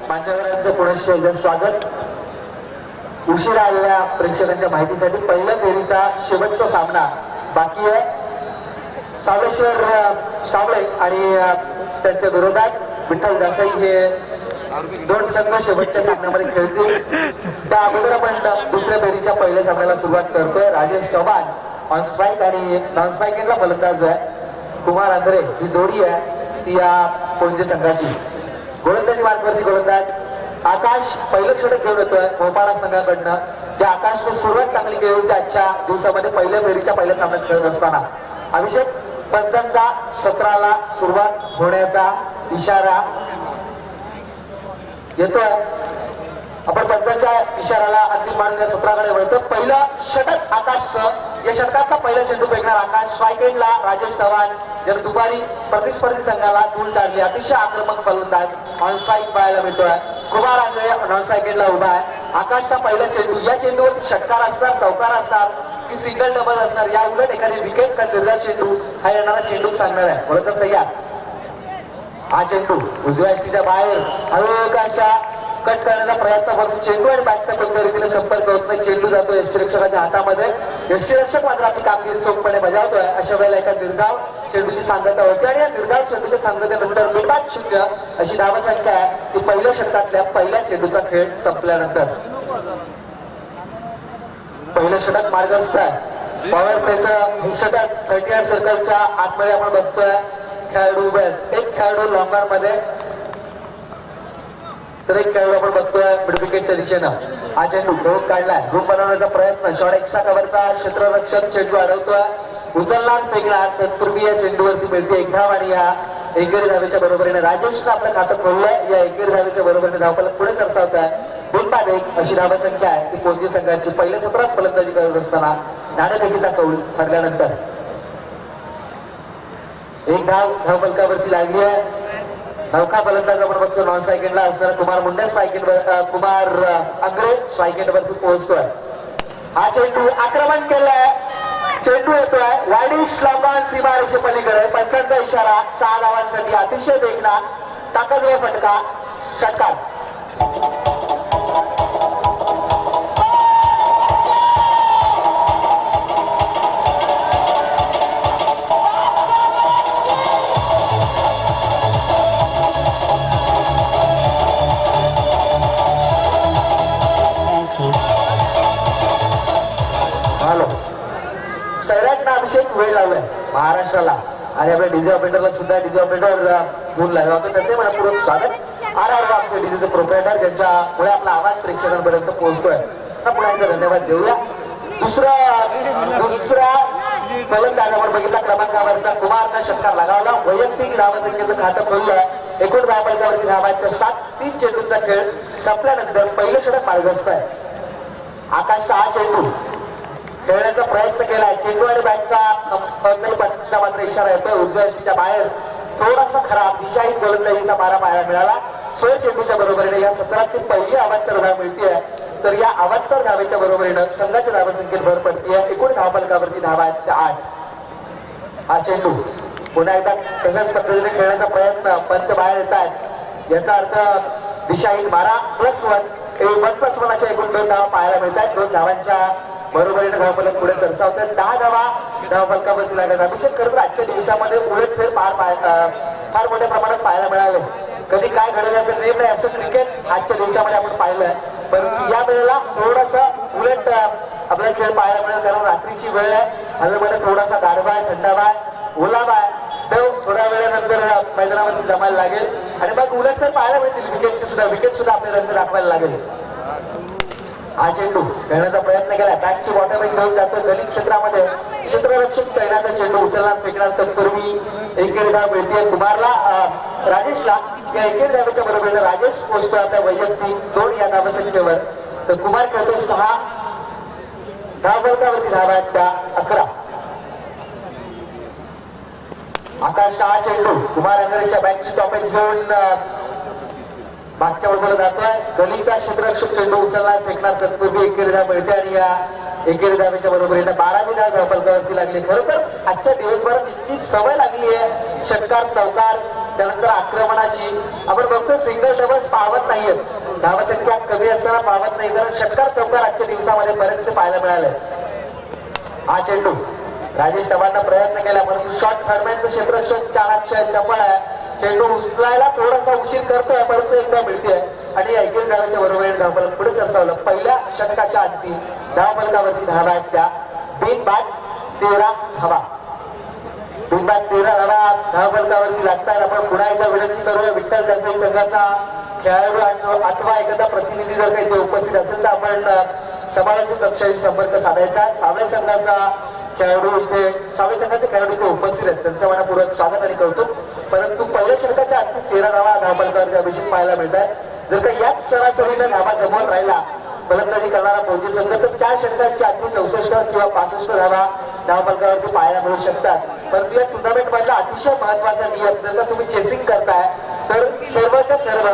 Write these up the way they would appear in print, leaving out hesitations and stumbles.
मान्यवरांचं पुनश्च एकदा स्वागत. उशिरा आलेल्या प्रेक्षकांच्या माहितीसाठी पहिल्या फेरीचा शेवटचा सामना बाकी आहे. सावळेश्वर सावळे आणि त्यांच्या विरोधात विठ्ठल देसाई हे दोन संघ शेवटच्या सामन्यामध्ये खेळतील. त्या अगोदर आपण दुसऱ्या फेरीच्या पहिल्या सामन्याला सुरुवात करतोय. राजेश चव्हाण ऑन स्ट्राईक आणि नॉन स्ट्राईकला फलंदाज आहे. कुमार आंग्रे ही जोडी आहे ती या कोणत्या संघाची. गोलंदाजी मार्गावरती गोलंदाज आकाश पहिलं षटक घेऊन येतोय भोपाळा संघाकडनं. त्या आकाशने सुरुवात चांगली केली होती आजच्या दिवसामध्ये पहिल्या फेरीच्या पहिल्या सामन्यात खेळत असताना. अभिषेक पंतांचा 17ला सुरुवात होण्याचा इशारा येतोय. आपण पंचांच्या इशाऱ्याला अंतिम मानून 17कडे वळतो. पहिलं षटक आकाशचं. या षटकातला पहिला चेंडू फेकणार आकाश. स्ट्राईक एंडला राजेश चव्हाण यानं दुपारी प्रतिस्पर्धी संघाला धूळ चाडली. अतिशय आक्रमक फलंदाज ऑन स्ट्राईक पाहायला मिळतोय. कुमार आंग्रे नॉन स्ट्राईक एंडला उभा आहे. आकाशचा पहिला चेंडू. या चेंडूवर षटकार असणार, चौकार असणार की सिंगल डबल असणार, या उलट एखादी विकेट का दीर्घ चेंडू हा येणारा चेंडू सांगणार आहे. बरोबर तयार. हा चेंडू उजव्या एष्टीच्या बाहेर हलकाशा कट करण्याचा प्रयत्न करतो. चेंडू आणि बॅटचा कोणत्या रीतीने संपर्क होत नाही. चेंडू जातो यष्टीरक्षकाच्या हातामध्ये. यष्टीरक्षक मात्र आपली कामगिरी चोखपणे बजावतोय. अशा वेळेला एका दीर्घाव चेंडूची सांगता होती आणि या दीर्घाव चेंडूच्या सांगतेनंतर मिनिटात 0 अशी धावसंख्या आहे की पहिल्या षटकातल्या पहिल्या चेंडूचा खेळ संपल्यानंतर. पहिलं षटक मार्गस्थ आहे. पॉवर प्लेचं षटक 38 सर्कलच्या आतमध्ये आपण बघतोय. खेळाडू उभे आहेत. एक खेळाडू लॉंगर मध्ये तर एक खेळाडू आपण बघतोय मिड विकेटच्या दिशेनं. हा चेंडू धोक काढलाय. रूम बनवण्याचा प्रयत्न. शॉर्ट एक्सा कव्हरचा क्षेत्ररक्षक चेंडू अडवतोय. उचलणार फेकणार. तत्पूर्वी या चेंडूवरती मिळते एक धाव आणि या एकेरी धावेच्या बरोबरीने राजेशनं आपलं खातं खोललंय. या एकेरी धावेच्या बरोबरीने धावफलक पुढे सरसावत आहे. 2-1 अशी धावसंख्या आहे ती कोणती संघाची. पहिल्या 17 फलंदाजी करत असताना नाणेफेकीचा कौल ठरल्यानंतर एक धावफलकावरती लागली आहे. नौका फलंदाज आपण बघतो नॉन स्ट्राईक असणारा कुमार मुंडे कुमार आंग्रे स्ट्राईक वरती पोहोचतोय. हा चेंडू आक्रमण केलंय. चेंडू येतोय वाईडिश लॉंगॉन सीमारेषे पलीकडे. पंचांचा इशारा 6 धावांसाठी. अतिशय देखना ताकदवर फटका षटकार. सैराटनं अभिषेक वेळ लावलाय महाराष्ट्राला आणि आपल्या डीजे ऑपरेटरला सुद्धा डीजे ऑपरेटर घेऊन लागला होता. त्याचे मनपूर्वक स्वागत. आमचे डीजेचे प्रोप्रायटर ज्यांच्यामुळे आपला आवाज प्रेक्षकांपर्यंत पोहोचतोय. पुन्हा एकदा धन्यवाद देऊया. दुसरा फलंदाज आपण बघितला क्रमांकावरचा कुमारनं षटकार लगावला. वैयक्तिक धावसंख्येचं खातं खोललं. एकूण धावफलकावरती धावा आहेत तर 7-3 चेंडूचा खेळ संपल्यानंतर पहिलं षटक मार्गस्थ आहे. आकाशचा हा चेंडू खेळण्याचा प्रयत्न केलाय. चेंडू आणि बॅटचा मात्र इशारा येतोय उजव्या एष्टीच्या बाहेर. थोडासा खराब दिशाहीन गोलंदाजीचा मारा पाहायला मिळाला. 16 चेंडूच्या बरोबरीने या 17ची पहिली अवांतर धाव मिळतीये. तर या अवांतर धावेच्या बरोबरीनं संघाच्या धावसंख्येत भर पडतीये. एकूण धावफलकावरती धावा आहेत त्या 8. हा चेंडू पुन्हा एकदा तशाच पद्धतीने खेळण्याचा प्रयत्न. पंच बाहेर येत आहेत. याचा अर्थ दिशाहीन मारा +1. 1+1 अशा एकूण 2 धावा पाहायला मिळत आहेत. 2 धावांच्या बरोबरीने धावफलक पुढे सरसावतात. 10 धावा धावफलकावरती लागतात. अभिषेक खरं तर आजच्या दिवसामध्ये उलटफेर फार मोठ्या प्रमाणात पाहायला मिळाले. कधी काय घडेल याचा निर्णय असं क्रिकेट आजच्या दिवसामध्ये आपण पाहिलंय. परंतु या वेळेला थोडासा उलट आपल्याला खेळ पाहायला मिळेल. कारण रात्रीची वेळ आहे. हवेमध्ये थोडासा गारवा आहे, थंडावा आहे, ओलावा आहे. थोड्या वेळानंतर मैदानावरती जमायला लागेल आणि मग उलटफेर पाहायला मिळतील. विकेट सुद्धा आपल्याला नंतर दाखवायला लागेल. हा चेंडू खेळण्याचा प्रयत्न केला. बॅटची बॉटम घेऊन जातोय गलित क्षेत्रामध्ये. क्षेत्ररक्षक तैनात. चेंडू उचलणार फेकणार. तत्पूर्वी एकेरी धाव मिळते कुमारला राजेशला. या एकेरी धावेच्या बरोबरीने राजेश पोहोचतोय आपल्या वैयक्तिक 2 या धावसंख्येवर. तर कुमार खेळतोय 6. धावफलकावरती धावा आहेत त्या 11. आकाश हा चेंडू कुमार आंग्रेच्या बॅटची टॉपेज घेऊन मागच्या बाजूला जातोय. गलिता क्षेत्ररक्षक चेंडू उचलणार फेकणार. तत्पूर्वी एकेरी धाव मिळते आणि या एकेरी धावेच्या बरोबरीने 12वी धाव धावफलकावरती लागली. खरं तर आजच्या दिवसभरात इतकी सवय लागली आहे षटकार चौकार त्यानंतर आक्रमणाची आपण बघतो सिंगल डबल्स पावत नाहीयेत, धावसंख्या कमी असताना पावत नाही, कारण षटकार चौकार आजच्या दिवसामध्ये बरेचसे पाहायला मिळाले. हा चेंडू राजेश तवांना प्रयत्न केला, परंतु शॉर्ट थर्डमॅनचं क्षेत्ररक्षक चाणाक्ष चपळ आहे. चेंडू उचलायला थोडासा उशीर करतोय, परंतु एकदा मिळते आणि ऐकून धावाच्या बरोबर धावफलक पुढे सरसावलं. पहिल्या षटकाच्या अंती धावफलकावरती धावा आहेत त्या बिनबाद 13 धावा. बिनबाद 13 धावा धावफलकावरती लागतात. आपण पुन्हा एकदा विनंती करूया विठ्ठल देसाई संघाचा खेळाडू अथवा एखादा प्रतिनिधी जर काही ते उपस्थित असेल तर आपण समाजाच्या कक्षाशी संपर्क साधायचा. सावळे संघाचा खेळाडू इथे सावळे संघाचे खेळाडू इथे उपस्थित आहेत, त्यांचं मनापूर्वक स्वागत आणि कौतुक. परंतु पहिल्या षटकाच्या अंती 13 धावा धावफलकावरती अभिषेक पाहायला मिळतात. जर का याच सरासरीनं धावा जमवत राहिला फलंदाजी करणारा फौजी संघ तर 4 षटकांच्या अंती 64 किंवा 65 धावा धावफलकावरती पाहायला मिळू शकतात. परंतु या टुर्नामेंट मधला अतिशय महत्वाचा नियम, जर का तुम्ही चेसिंग करताय तर सर्वच्या सर्व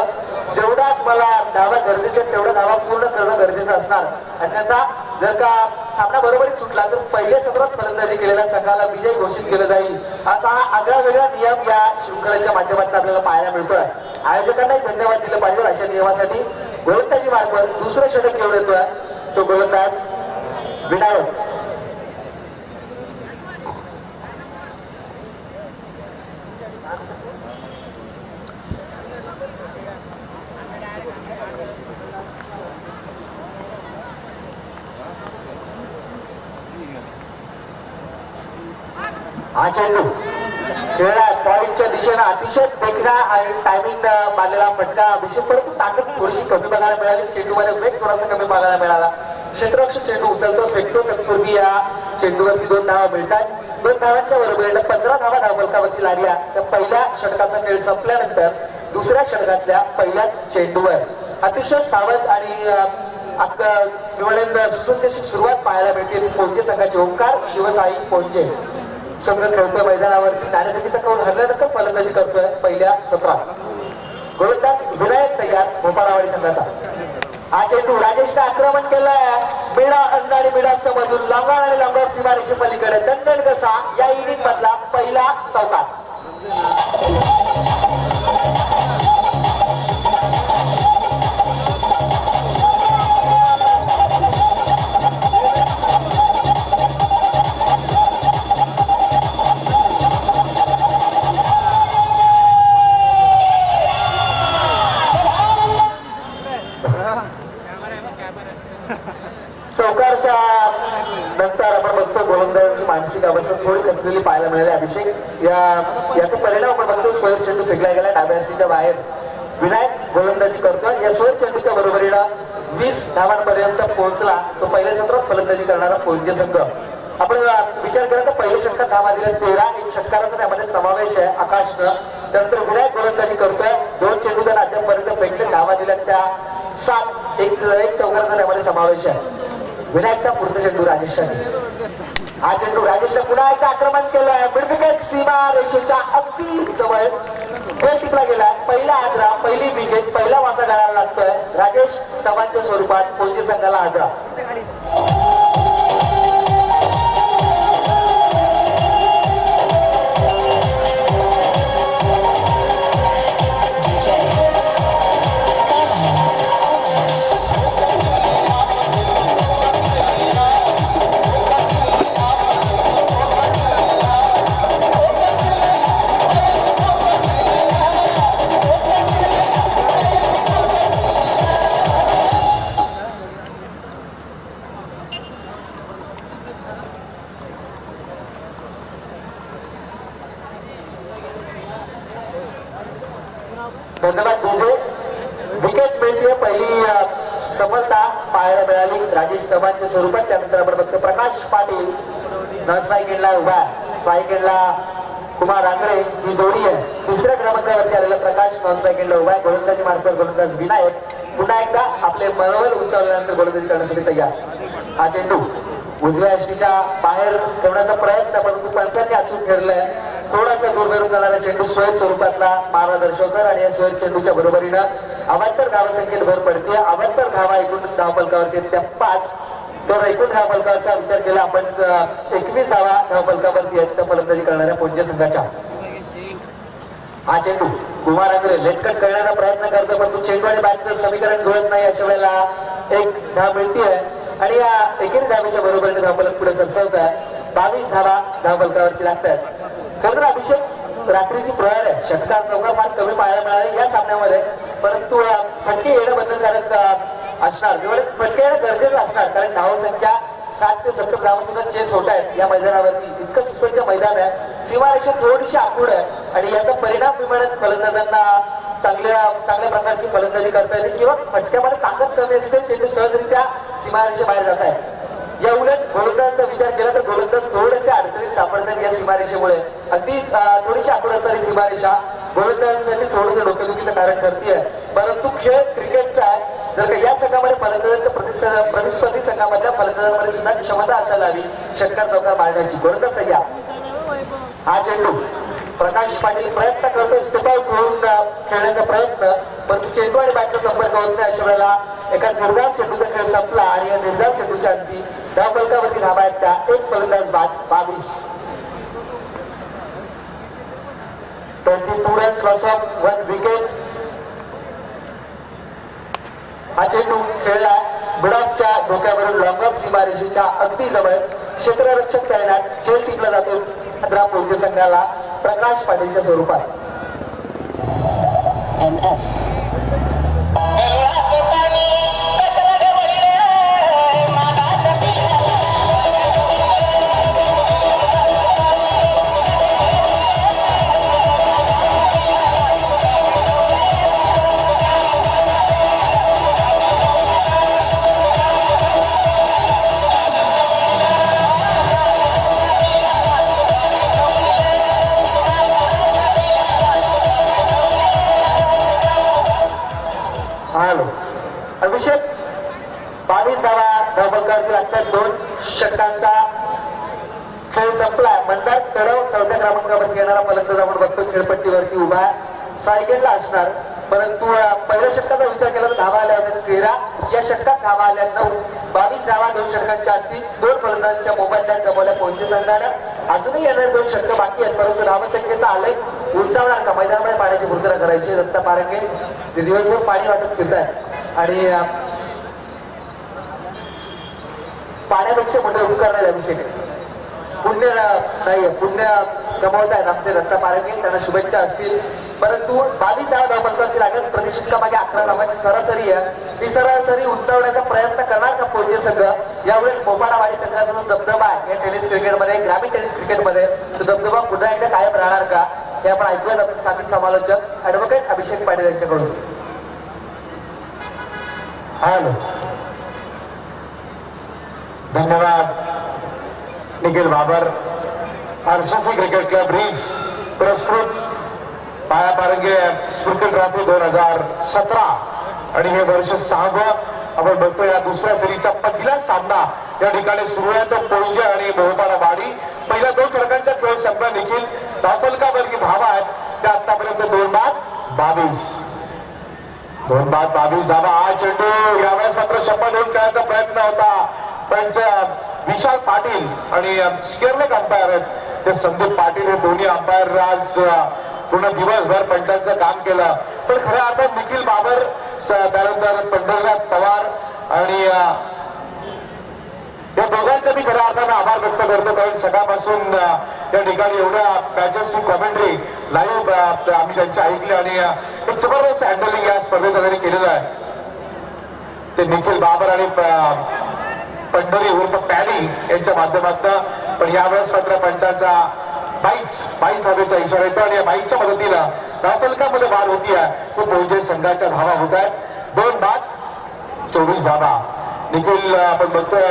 जेवढा मला धावा गरजेचे तेवढा धावा पूर्ण करणं गरजेचं असणार. अन्यथा जर का सामना बरोबरीत सुटला तर पहिल्या सत्रात फलंदाजी केलेल्या संघाला विजय घोषित केलं जाईल, असा हा आगळा वेगळा नियम या शृंखलेच्या माध्यमातून आपल्याला पाहायला मिळतोय. आयोजकांनाही धन्यवाद दिले पाहिजे अशा नियमासाठी. गोलंदाजी मार्फत दुसरं षटक घेऊन येतोय तो गोलंदाज विनायक. हा चेंडू खेळला पॉइंटच्या दिशेनं अतिशय देखणा आणि टायमिंग मारलेला फटका अभिषेक, परंतु ताकद थोडीशी कमी बघायला मिळाली. चेंडूमध्ये वेग थोडासा कमी बघायला मिळाला. क्षेत्ररक्षक चेंडू उचलतो फेकतो, तत्पूर्वी या चेंडूवरती 2 धावा मिळतात. 2 धावांच्या बरोबरीने 15 धावा धावफलकावरती लागल्या. तर पहिल्या षटकाचा खेळ संपल्यानंतर दुसऱ्या षटकातल्या पहिल्याच चेंडूवर अतिशय सावध आणि सुसंगीची सुरुवात पाहायला मिळते. पोंजे संघाचे ओंकार शिवसाई पोंजे संघ खेळतोय मैदानावरती. नाणेफेकीचा कौल हरल्यानंतर फलंदाजी करतोय पहिल्या सत्रात. गोलंदाज विनायक तयार भोपाळवाडी संघाचा. हा चेंडू राजेशने आक्रमण केलंय बिडा आणि बिडाच्या मधून लांबा आणि लांबा सीमारेषे पलीकडे दंडन कसा या इनिंग मधला पहिला चौकार. चौकारच्या नंतर आपण बघतो गोलंदाजाची मानसिक अवस्था थोडी खचलेली पाहायला मिळाली. अभिषेक याचा परिणाम आपण बघतो. सोयर चेंडू फेकला गेला डाव्या हस्तीच्या बाहेर. विनायक गोलंदाजी करतोय. या सोयर चेंडूच्या बरोबरीनं 20 धावांपर्यंत पोहोचला तो पहिल्या सत्रात फलंदाजी करणारा पोंजे संघ. आपण विचार केला तर पहिल्या षटकात धावा दिल्या 13, एक षटकाराचा त्यामध्ये समावेश आहे आकाशनं. त्यानंतर विनायक गोलंदाजी करतोय. 2 चेंडू जर अद्यापर्यंत फेकले, धावा दिल्या त्या 7, एक चौकाराचा त्यामध्ये समावेश आहे. विनायकचा पुढचा चेंडू राजेशने. हा चेंडू राजेशने पुन्हा एकदा आक्रमण केलंय. मिडविकेट सीमा रेषेच्या अगदी जवळ खेळ टिकला गेलाय. पहिला आदरा, पहिली विकेट, पहिला वासा घालायला लागतोय. राजेश चव्हाणच्या स्वरूपात पोंजे संघाला आदरा. धन्यवाद डीजे. विकेट मिळते, पहिली सफलता पाहायला मिळाली राजेश तवांच्या स्वरूपात. त्यानंतर आपण बघतो प्रकाश पाटील नॉन स्ट्राईक उभा आहे. स्ट्राईक कुमार रांगरे ही जोडी आहे. तिसऱ्या क्रमांकावरती आलेला प्रकाश नॉन स्ट्राईक उभा आहे. गोलंदाजी मार्फत गोलंदाज विनायक पुन्हा एकदा आपले मनोबल उंचावल्यानंतर गोलंदाजी करण्यासाठी तयार. हा चेंडू उजव्या यष्टीच्या बाहेर ठेवण्याचा प्रयत्न, परंतु पंचांनी अचूक खेळलाय. थोडासा दूरवरून जाणारा चेंडू स्वेत स्वरूपातला मारा दर्शवतात आणि या स्वेत चेंडूच्या बरोबरीनं अवांतर धावसंख्येत भर पडते. अवांतर धावा एकूण धावफलकावरती त्या 5. तर एकूण धावफलकाचा विचार केला आपण 21 धावा धावफलकावरती आहेत त्या फलंदाजी करणाऱ्या पोंजे संघाच्या. हा चेंडू कुमाराकडे लेटकट करण्याचा प्रयत्न करतो, पण चेंडू आणि बॅटचं समीकरण जुळत नाही. अशा वेळेला एक धाव मिळतीये आणि या एकेरी धावेच्या बरोबरीने धावफलक पुढे सरसवत आहे. 22 धावा धावफलकावरती लागतात. खरं तर अभिषेक रात्रीची प्रहार आहे, षटकार चौका फार कमी पाहायला मिळाले या सामन्यामध्ये, परंतु फटके येणं बंधनकारक असणार, फटके येणं गरजेचं असणार, कारण धावसंख्या 60 ते 70 धावांसुद्धा चेस होत आहेत या मैदानावरती. इतकं सुसज्ज मैदान आहे, सीमारेषा थोडीशी आखूड आहे आणि याचा परिणाम विमानात फलंदाजांना चांगल्या प्रकारची फलंदाजी करता येते किंवा फटक्यामध्ये ताकद कमी असते, चेंडू सहजरित्या सीमारेषे बाहेर जात आहे. या उलट गोलंदाजांचा विचार केला तर गोलंदाज थोडेसे अडचणीत सापडतात या सीमारेषेमुळे. अगदी थोडीशी आखूड असणारी सीमारेषा गोलंदाजांसाठी थोडंसं डोकेदुखीचं कारण ठरतीये, परंतु खेळ क्रिकेटचा आहे. जर का या संघामध्ये फलंदाजांच्या प्रतिस्पर्धी संघामधल्या फलंदाजांमध्ये सुद्धा क्षमता असायला हवी षटकार चौकार मारण्याची. गोलंदाज सह्या हा चेंडू प्रकाश पाटील प्रयत्न करतोय स्टेपआउट करून खेळण्याचा प्रयत्न, परंतु चेंडू आणि बॅटचा संपर्क होत नाही. अशा वेळेला एका निर्धाव चेंडूचा खेळ संपला आणि या निर्धाव चेंडूच्या अंती धावफलकावरती धावा आहेत त्या एक फलंदाज बाद. 22 22 रन्स लॉस ऑफ 1 विकेट. हा चेंडू खेळला बुडापच्या डोक्यावरून लॉंग ऑफ सीमारेषेच्या अगदी जवळ क्षेत्ररक्षक करण्यात झेल टिपला जातो खतरा पोलके संघाला प्रकाश पाटीलच्या स्वरूपात. अभिषेक 22 धावा धावफलकावरती लागतात. 2 षटकांचा खेळ संपलाय. मंदार तडव चौथ्या क्रमांकावरती येणारा फलंदाज आपण बघतो खेळपट्टीवरती उभा सायकलला असणार, परंतु पहिल्या षटकाचा विचार केला तर धावा आल्या होत्या 13, या षटकात धावा आल्या 9. 22 धावा 2 षटकांच्या अंती 2 फलंदाजांच्या मोबाईलच्या जमवल्या पोहोचते संघानं. अजूनही येणारे 2 षटक बाकी आहेत, परंतु धावसंख्येचा आलेख उंचावणार का? मैदानामध्ये पाण्याची पूर्तता करायची. दत्ता पारंगे ते दिवसभर पाणी वाटत फिरत आहे आणि पाण्यापेक्षा मोठे उपकार नाही अभिषेक. पुण्य नाही, पुण्य गमावत आहेत आमचे दत्ता पारंगे, त्यांना शुभेच्छा असतील. परंतु 22 धावा धावफलकावरती लागत. प्रति षटकामागे 11 धावांची सरासरी आहे. ही सरासरी उंचावण्याचा प्रयत्न करणार का पोलके संघ? यावेळी मोपाडावाडी संघाचा जो दबदबा आहे या टेनिस क्रिकेटमध्ये, ग्रामीण टेनिस क्रिकेटमध्ये, तो दबदबा पुन्हा एकदा कायम राहणार का? हे आपण ऐकूयात आपले साथी समालोचक ऍडव्होकेट अभिषेक पाटील यांच्याकडून. हॅलो, धन्यवाद Nikhil Babar. RCC cricket club रीस पुरस्कृत पाया पारंगे स्मृती ट्रॉफी 2017 आणि हे वर्ष 6वं आपण बघतो. या दुसऱ्या फेरीचा पहिला सामना या ठिकाणी सुरू आहे, तो पोंजे आणि मोहपाडावाडी. पहिल्या 2 षटकांच्या खेळ संपला. निखिल धावफलकावरती धावा आहेत त्या आतापर्यंत 2 बाद 22 धावा. हा चेंडू यावेळेस मात्र शपथ होऊन खेळायचा प्रयत्न होता. त्यांचे विशाल पाटील आणि स्केअरलेक अंपायर आहेत ते संदीप पाटील, हे दोन्ही अंपायर आज पूर्ण दिवसभर पंचांचं काम केलं. पण खऱ्या अर्थात निखिल बाबर, त्यानंतर पंढरनाथ पवार आणि या दोघांचा मी खऱ्या अर्थानं आभार व्यक्त करतो, कारण सकाळपासून या ठिकाणी एवढ्या मॅचेसची कॉमेंट्री लाईव्ह आम्ही त्यांची ऐकली आणि एक जबरदस्त हँडलिंग या स्पर्धेचं त्यांनी केलेलं आहे. ते निखिल बाबर आणि पंढरी उर्फ पॅडी यांच्या माध्यमातून. पण यावेळेस मात्र पंचांचा 22 धावेचा इशारा येतो आणि या 22च्या मदतीनं धावफलकामध्ये वाढ होती आहे. तो पोंजे संघाच्या धावा होत आहेत. 2 बाद 24 धावा. निखिल आपण बघतोय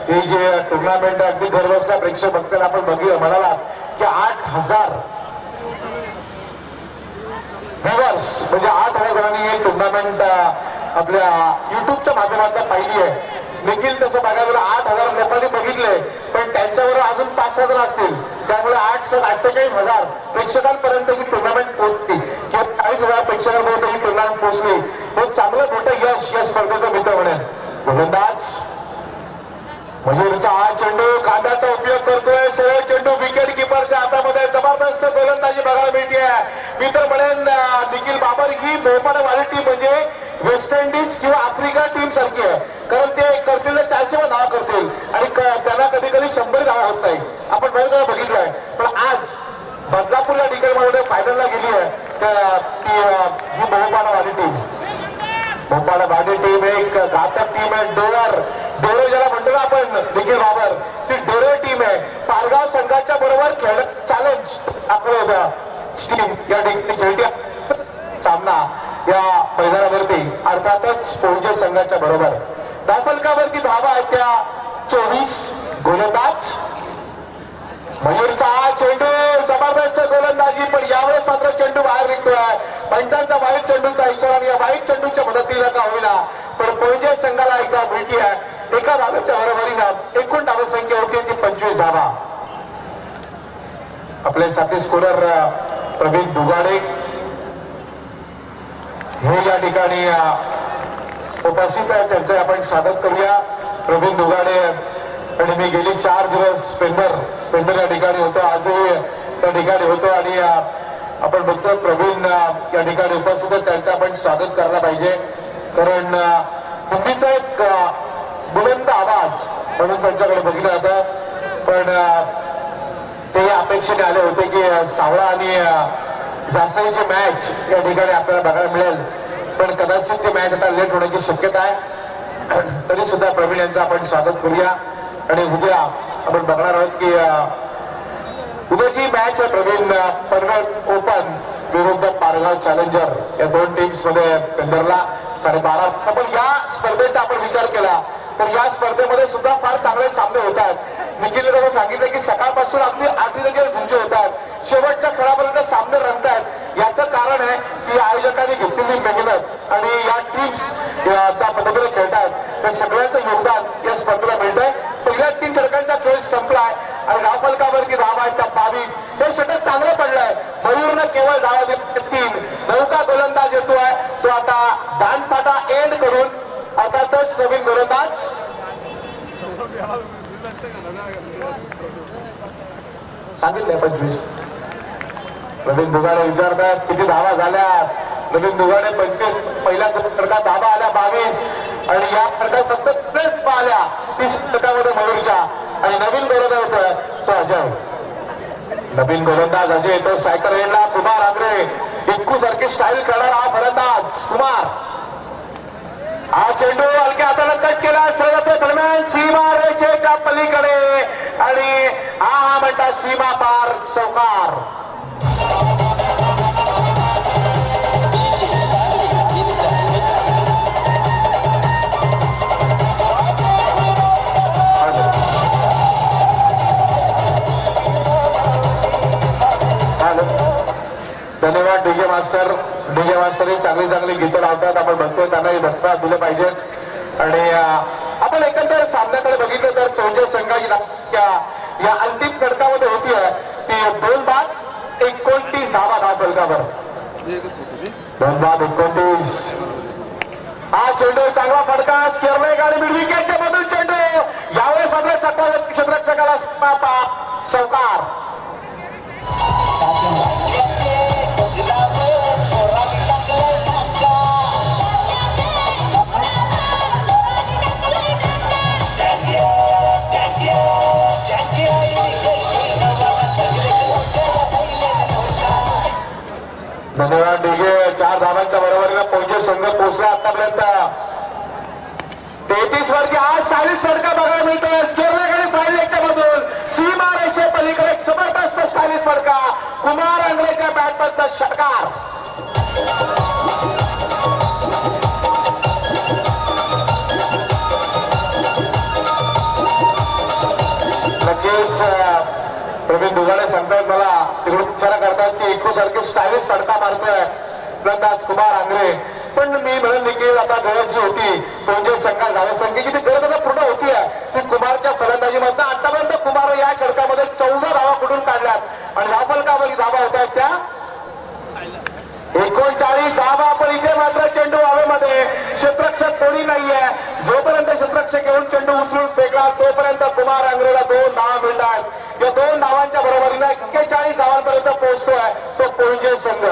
हे जे टुर्नामेंट अगदी घरबसल्या प्रेक्षक बघताना आपण म्हणाला की 8000 व्ह्युअर्स म्हणजे 8000 जणांनी हे टुर्नामेंट आपल्या युट्यूबच्या माध्यमातून पाहिली आहे. निखिल तसं बघायला 8000 लोकांनी बघितले, पण त्यांच्यावर अजून 5-6 जण असतील, त्यामुळे 48,000 प्रेक्षकांपर्यंत ही टुर्नामेंट पोहोचली किंवा 40,000 प्रेक्षकांपर्यंत ही टुर्नामेंट पोहोचली. हे चांगलं मोठं यश या स्पर्धेचं मित्र म्हणेल. गोलंदाज मयूरचा हा चेंडू कांद्याचा उपयोग करतोय. सरळ चेंडू विकेट किपरच्या हातामध्ये जबरदस्त गोलंदाजी बघायला मिळते. मित्र निखिल बाबर ही मोहपाडवाडी टीम म्हणजे वेस्ट इंडिज किंवा आफ्रिका टीम सारखी आहे. कारण ते करतील 400 धावा करतील आणि त्यांना कधी कधी 100 धावा होत नाही. आपण बरेच बघितलंय. पण आज बदलापूर या ठिकाणी फायनलला गेली आहे ही मोहपाडवाडी टीम. मोहपाडवाडी टीम एक घातक टीम आहे. डोळे ज्याला म्हणतो ना आपण निखिल बाबर, ती डोळे टीम आहे. पारगाव संघाच्या बरोबर खेळ चॅलेंज आपल्या टीम या ठिकाणी खेळते सामना या मैदानावरती अर्थातच पोंजे संघाच्या बरोबर. धावफलकावरती धावा आहेत त्या 24. गोलंदाज मयूरचा चेंडू, जबरदस्त गोलंदाजी, पण यावेळेस मात्र चेंडू बाहेर निघतोय. पंचांचा वाईट चेंडूचा इशारा आणि या वाईट चेंडूच्या मदतीला का होईना पण पोंजे संघाला एकदा भेटी आहे. एका धावेच्या बरोबरीनं एकूण धावसंख्या होती ती 25 धावा. आपले साथी स्कोरर प्रवीण दुगाडे हे या ठिकाणी उपस्थित आहेत. त्यांचे आपण स्वागत करूया. प्रवीण दुगाडे आणि मी गेली 4 दिवस पेंदर या ठिकाणी होतो, आजही त्या ठिकाणी होतो आणि आपण बघतो प्रवीण या ठिकाणी उपस्थित आहेत. त्यांचं आपण स्वागत करायला पाहिजे. कारण हिंदीचा एक बुलंद आवाज म्हणून त्यांच्याकडे बघितलं जातं. पण ते अपेक्षेने आले होते की सावळा आणि झासाईची मॅच या ठिकाणी आपल्याला बघायला मिळेल. पण कदाचित ती मॅच आता लेट होण्याची शक्यता आहे. तरी सुद्धा प्रवीण यांचं आपण स्वागत करूया. आणि उद्या आपण बघणार आहोत की उद्याची मॅच आहे प्रवीण पनवेल ओपन विरुद्ध पारगाव चॅलेंजर या 2 टीम्स मध्ये पेंदरला 12:30. पण या स्पर्धेचा आपण विचार केला तर या स्पर्धेमध्ये सुद्धा फार चांगले सामने होत आहेत. निखिलने सांगितलं की सकाळपासून आपली आधी गुंजे होत आहेत, शेवटच्या खेळापर्यंत सामने रंगतायत. याचं कारण आहे की आयोजकांनी घेतलेली मेहनत आणि या टीम्स त्या पद्धतीने खेळतात. त्या सगळ्यांचं योगदान या स्पर्धेला मिळतंय. पहिल्या 3 षटकांचा खेळ संपलाय आणि धावफलकावरती धावा आहेत त्या 22. हे षटक चांगलं पडलंय. मयूरनं केवळ धावा दिल्या 3. 9 गोलंदाज येतोय तो आता दानपाटा एंड करून. अर्थातच नवीन गोलंदाज सांगितलंय 25. नवीन दुगाडे विचारतात किती धावा झाल्या. नवीन दुगाडे 25. पहिल्या षटकात धावा आल्या 22 आणि या षटकात फक्त 30 आल्या 30 षटकामध्ये मयूरच्या. आणि नवीन गोलंदाज होतोय तो अजय. नवीन गोलंदाज अजय येतो सायकल एंडला. कुमार आंग्रे इक्कू सारखी स्टाईल करणारा हा फलंदाज कुमार. हा चेंडू हलक्या हाताने कट केला सरळ दरम्यान सीमा रेषेच्या पलीकडे आणि हा म्हणतात सीमा पार चौकार. धन्यवाद डीजे मास्टर. डीजे मास्टर ही चांगली गीतं लावतात. आपण बघतोय त्यांनाही धक्का दिले पाहिजेत. आणि आपण एकंदर सामन्याकडे बघितलं तर पोंजे संघाची या अंतिम षटकामध्ये होती आहे ती 2:29 धावा धावफलकावर. 2:29. हा चेंडू चांगला फटका स्केअरले गाडी मिड विकेटच्या मधून चेंडू. यावेळेस मात्र क्षेत्ररक्षकाला चौकार. धन्यवाद डीजे. 4 धावांच्या बरोबरीने पोंजे संघ पोहोचला आतापर्यंत 33 वरती. आज 40 फटका बघायला मिळतोय स्केअरलेकडे फाईल एकच्या मधून सीमा रेषे पलीकडे जबरदस्त 40 फटका. कुमार आंग्रेच्या बॅटमधनं षटकार. नक्कीच प्रवीण दुगाडे सांगतायत मला तिकडून विचार करतात की इकडून सारखे स्टायलिश फटका मारतोय फलंदाज कुमार आंग्रे. पण मी म्हणून देखील आता गरज जी होती पोंजे संघा धावसंख्येची ती गरज आता पूर्ण होती आहे ती कुमारच्या फलंदाजीमधनं. आतापर्यंत कुमार या षटकामध्ये 14 धावा कुठून काढल्यात आणि धावफलकावरती धावा होत आहेत त्या 39 धावा. पण इथे मात्र चेंडू हवेमध्ये. क्षेत्ररक्षक कोणी नाहीये. जोपर्यंत क्षेत्ररक्षक येऊन चेंडू उचलून फेकला तोपर्यंत कुमार आंग्रेला 2 धावा मिळतात. या 2 धावांच्या बरोबरीने 41 धावांपर्यंत पोहोचतोय तो पोंजे संघ.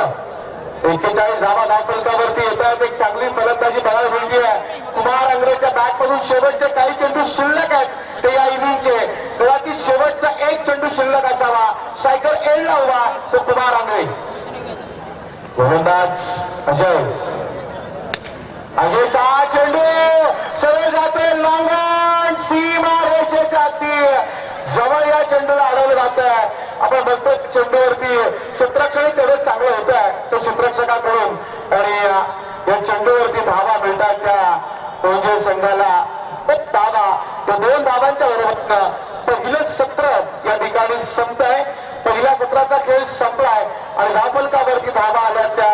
41 धावा धावफलकावरती येतात. एक चांगली फलंदाजी बघायला मिळते आहे. कुमार अंग्रेच्या बॅट मधून शेवटचे काही चेंडू शिल्लक आहेत ते या इनिंगचे. कदाचित शेवटचा एक चेंडू शिल्लक असावा. सायकल एंडला उभा तो कुमार अंग्रे. गोलंदाज अजयचा चेंडू सरळ जातोय लॉंग सीमा रेषेच्या अगदी जवळ या चेंडूला अडवलं जात आहे. आपण बघतो चेंडूवरती क्षेत्ररक्षण तेवढं चांगलं होत आहे तो क्षेत्ररक्षकाकडून आणि या चेंडूवरती धावा मिळतात त्या कोंजे संघाला. धावा त्या 2 धावांच्या बरोबर पहिलं सत्र या ठिकाणी संपत आहे. पहिल्या सत्राचा खेळ संपलाय आणि धावफलकावरती धावा आल्या त्या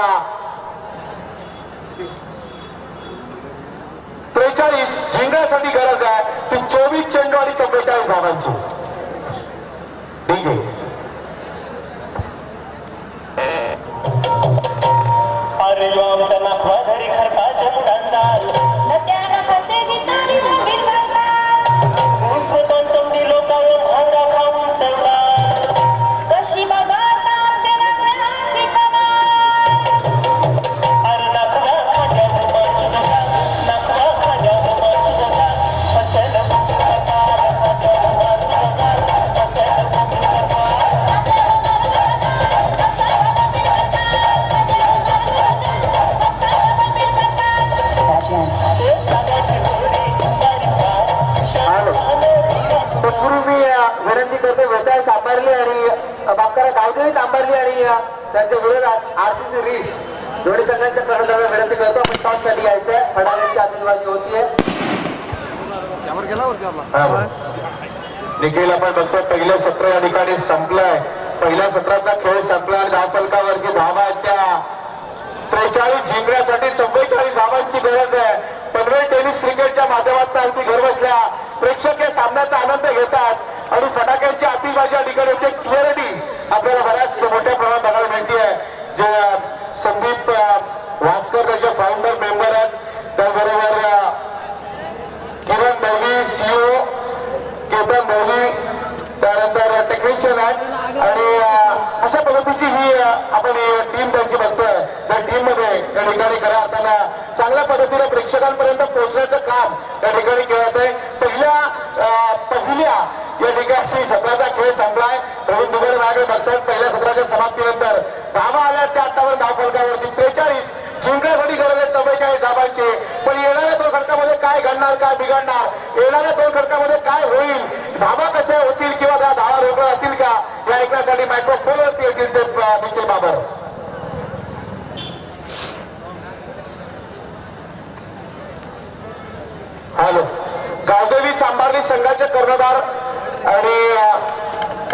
43. जिंकण्यासाठी गरज आहे ती 24 चेंडू आणि 44 धावांची. ठीक आहे. अरे यो आमचा नाखवा धरी खरपाच्या मुलांचा नद्याला फसे जितारी मोबिल बांधला स्वतः समधी लोकांवर भावरा खाऊन चढला कशी बघा आमच्या नाखव्याची कमाल. अरे नाखवा खांद्यावर मार तुझा नाखवा खांद्यावर मार तुझा फसलं खांद्यावर मार तुझा विनंती करतो वेताळ सांभारली आणि बापकारा गावदेवी सांभारली आणि त्यांच्या विरोधात आरसीसी रीस दोन्ही संघांच्या कर्णधाराला विनंती करतो. आपण टॉस साठी यायचंय. फडाल्यांची आतिषबाजी होतीये. निखिल आपण बघतो पहिलं सत्र या ठिकाणी संपलंय. पहिल्या सत्राचा खेळ संपला. धावफलकावरती धावा आहेत त्या 43. जिंकण्यासाठी 44 धावांची गरज आहे. पनवेल टेनिस क्रिकेटच्या माध्यमातून अगदी घरबसल्या प्रेक्षक या सामन्याचा आनंद घेतात आणि फटाक्यांची आतिषबाजी या ठिकाणी होते. क्लिअरिटी आपल्याला बऱ्याच मोठ्या प्रमाणात बघायला मिळते आहे. जे संदीप वास्कर त्याचे फाउंडर मेंबर आहेत. त्याचबरोबर किरण मौली सीओ केतन मौली त्यानंतर टेक्निशियन आहेत आणि अशा पद्धतीची ही आपण टीम त्यांची बघतोय. त्या टीम मध्ये या ठिकाणी खऱ्या अर्थानं चांगल्या पद्धतीने प्रेक्षकांपर्यंत पोहोचण्याचं काम या ठिकाणी खेळत आहे. पहिल्या या ठिकाणी सत्राचा खेळ संपलाय. प्रवीण दुबे मागे बघतात. पहिल्या सत्राच्या समाप्तीनंतर धावा आल्या त्या आतावर धावफलकावरती 43. जिंकण्यासाठी गरज आहे 44 धावांची. पण येणाऱ्या 2 खडकामध्ये काय घडणार काय बिघडणार. येणाऱ्या 2 खडकामध्ये काय होईल. धावा कशा होतील किंवा त्या धावा रोखल्या जातील का या ऐकण्यासाठी मायक्रोफोनवरती येतील ते निखिल बाबर. हॅलो. गावदेवी सांभारली संघाचे कर्णधार आणि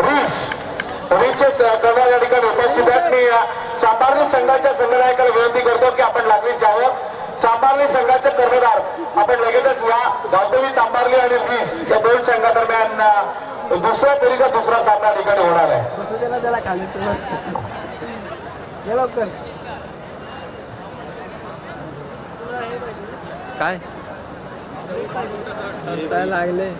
रीसचे कर्णधार या ठिकाणी उपस्थित आहेत. मी सांभारली संघाच्या संघनायकाला विनंती करतो की आपण लागलीच यावं. सांभारली संघाचे कर्णधार आपण लगेचच या. गावदेवी सांभारली आणि रीस या 2 संघादरम्यान दुसऱ्या फेरीचा दुसरा सामना ठिकाणी होणार आहे. काय लागले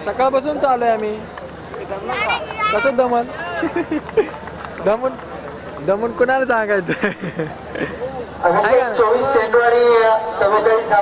सकाळपासून चालू आहे आम्ही. कसं दमन दमून दमून कुणाला सांगायचं. 24 चेंडू आणि 44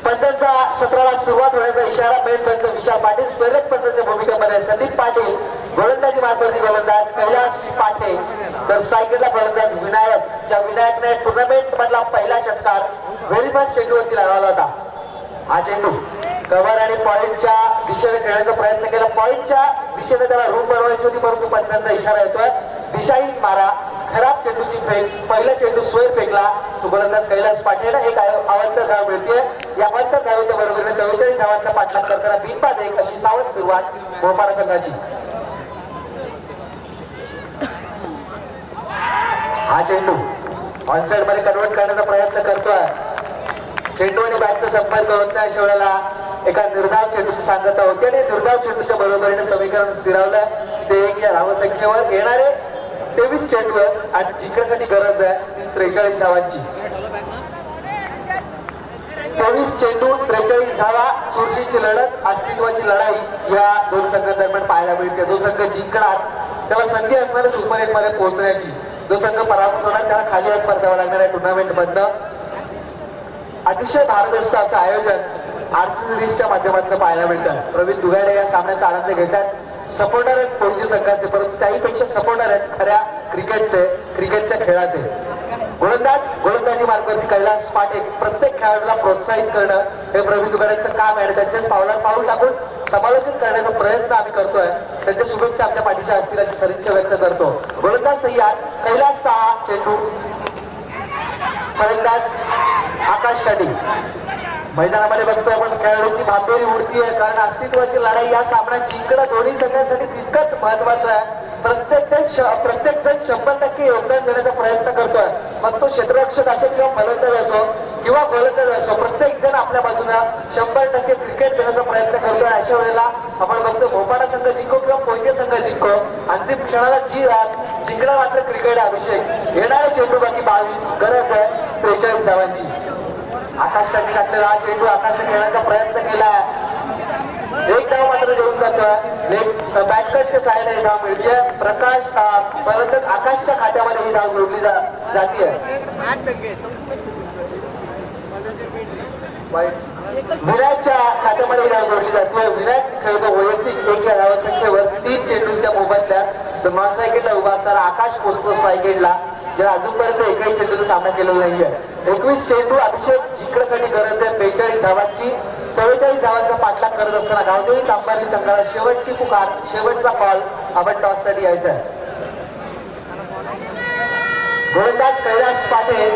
पंचांचा सत्राला सुरुवात होण्याचा इशारा मेन पंच विशाल पाटील, स्पर्धक पंचांच्या भूमिकेमध्ये संदीप पाटील, गोलंदाजी मार्गदर्शी गोलंदाज कैलास पाटे, तर सायकलला गोलंदाज विनायक. ज्या विनायकने टुर्नामेंट मधला पहिला षटकार व्हेरी फर्स्ट चेंडूवरती लावला होता. हा चेंडू कव्हर आणि पॉइंटच्या दिशेने खेळण्याचा प्रयत्न केला. पॉइंटच्या दिशेने त्याला रूम बनवायची होती, परंतु पंचांचा इशारा येतोय दिशाहीन मारा, खराब चेंडूची फेक. पहिला चेंडू स्वेर फेकला तो गोलंदाज कैलास पाटीलला एक अवंतर धाव मिळते. या अवंतर धावेच्या बरोबरीने 44 धावांचा पाठलाग करताना बिनबाद एक अशी सावध सुरुवात भोपाळ संघाची. हा चेंडू ऑनसाइड मध्ये कन्वर्ट करण्याचा प्रयत्न करतोय. चेंडू आणि बॅटचा संपर्क होत नाही. अशा वेळेला एका निर्धाव चेंडूची सांगता होती आणि निर्धाव चेंडूच्या बरोबरीने समीकरण स्थिरावलं. ते एक या धावसंख्येवर येणारे 23 चेंडूवर आणि जिंकण्यासाठी गरज आहे 43 धावांची. 23 चेंडू 43 धावा, चुरशीची लढत, अस्तित्वाची लढाई या दोन संघांदरम्यान पाहायला मिळते. जो संघ जिंकणार त्याला संधी असणार सुपर 8 मध्ये पोहोचण्याची. जो संघ पराभूत होणार त्याला खाली हात परतावा लागणार आहे टुर्नामेंट मधनं. अतिशय भारदस्त असं आयोजन आरसीसीच्या माध्यमातून पाहायला मिळतं. प्रवीण दुगाडे या सामन्याचा आनंद घेतात. सपोर्टर आहेत कोणत्या संघाचे, परंतु त्याहीपेक्षा सपोर्टर आहेत खऱ्या क्रिकेटच्या खेळाचे. गोलंदाजी मार्गावरती कैलास पाटील प्रत्येक खेळाडूला प्रोत्साहित करणं हे प्रवीण दुगाड्यांचं काम आहे आणि त्यांच्याच पाऊल टाकून समालोचन करण्याचा प्रयत्न आम्ही करतोय. त्यांच्या शुभेच्छा आमच्या पाठीच्या असतील अशी सदिच्छा व्यक्त करतो. गोलंदाज तयार, कैलास 6 चेंडू, फलंदाज आकाश साठी. मैदानामध्ये बघतोय आपण खेळाडूंची भांबेरी उडती आहे, कारण अस्तित्वाची लढाई या सामन्यात जिंकणं दोन्ही संघांसाठी तितकंच महत्वाचं आहे. प्रत्येक जण 100% योगदान देण्याचा प्रयत्न करतोय. मग तो क्षेत्ररक्षक असो किंवा फलंदाज असो किंवा गोलंदाज असो, प्रत्येक जण आपल्या बाजूला 100% क्रिकेट देण्याचा प्रयत्न करतोय. अशा वेळेला आपण बघतो भोपाळा संघ जिंको किंवा कोणते संघ जिंको, अंतिम क्षणाला जिंकणं मात्र क्रिकेट अभिषेक. येणारे चेंडू बाकी 22, गरज आहे 43 धावांची. आकाशसाठी टाकलेला हा चेंडू आकाशात येण्याचा प्रयत्न केला. एक धाव मात्र देऊन जातोय. बॅटकटच्या साईडला ही धाव मिळते. प्रकाश परत आकाशच्या खात्यामध्ये ही धाव जोडली जाते. विनायकच्या खात्यामध्ये ही धाव जोडली जाते. विनायक खेळतो वैयक्तिक एक या धावसंख्येवर 3 चेंडूंच्या मोबदल्यात. तर नॉन सायकलला उभा असणारा आकाश पोचतो सायकलला, ज्याला अजूनपर्यंत एकही चेंडूचा सामना केलेला नाहीये. 21 चेंडू अभिषेक जिंकण्यासाठी गरज आहे 42 धावांची. 44 धावांचा पाठलाग करत असताना गावदेवी अंबानी संघाला शेवटची पुकार, शेवटचा कॉल. आपण टॉस साठी यायचं आहे. गोलंदाज कैलास पाटील,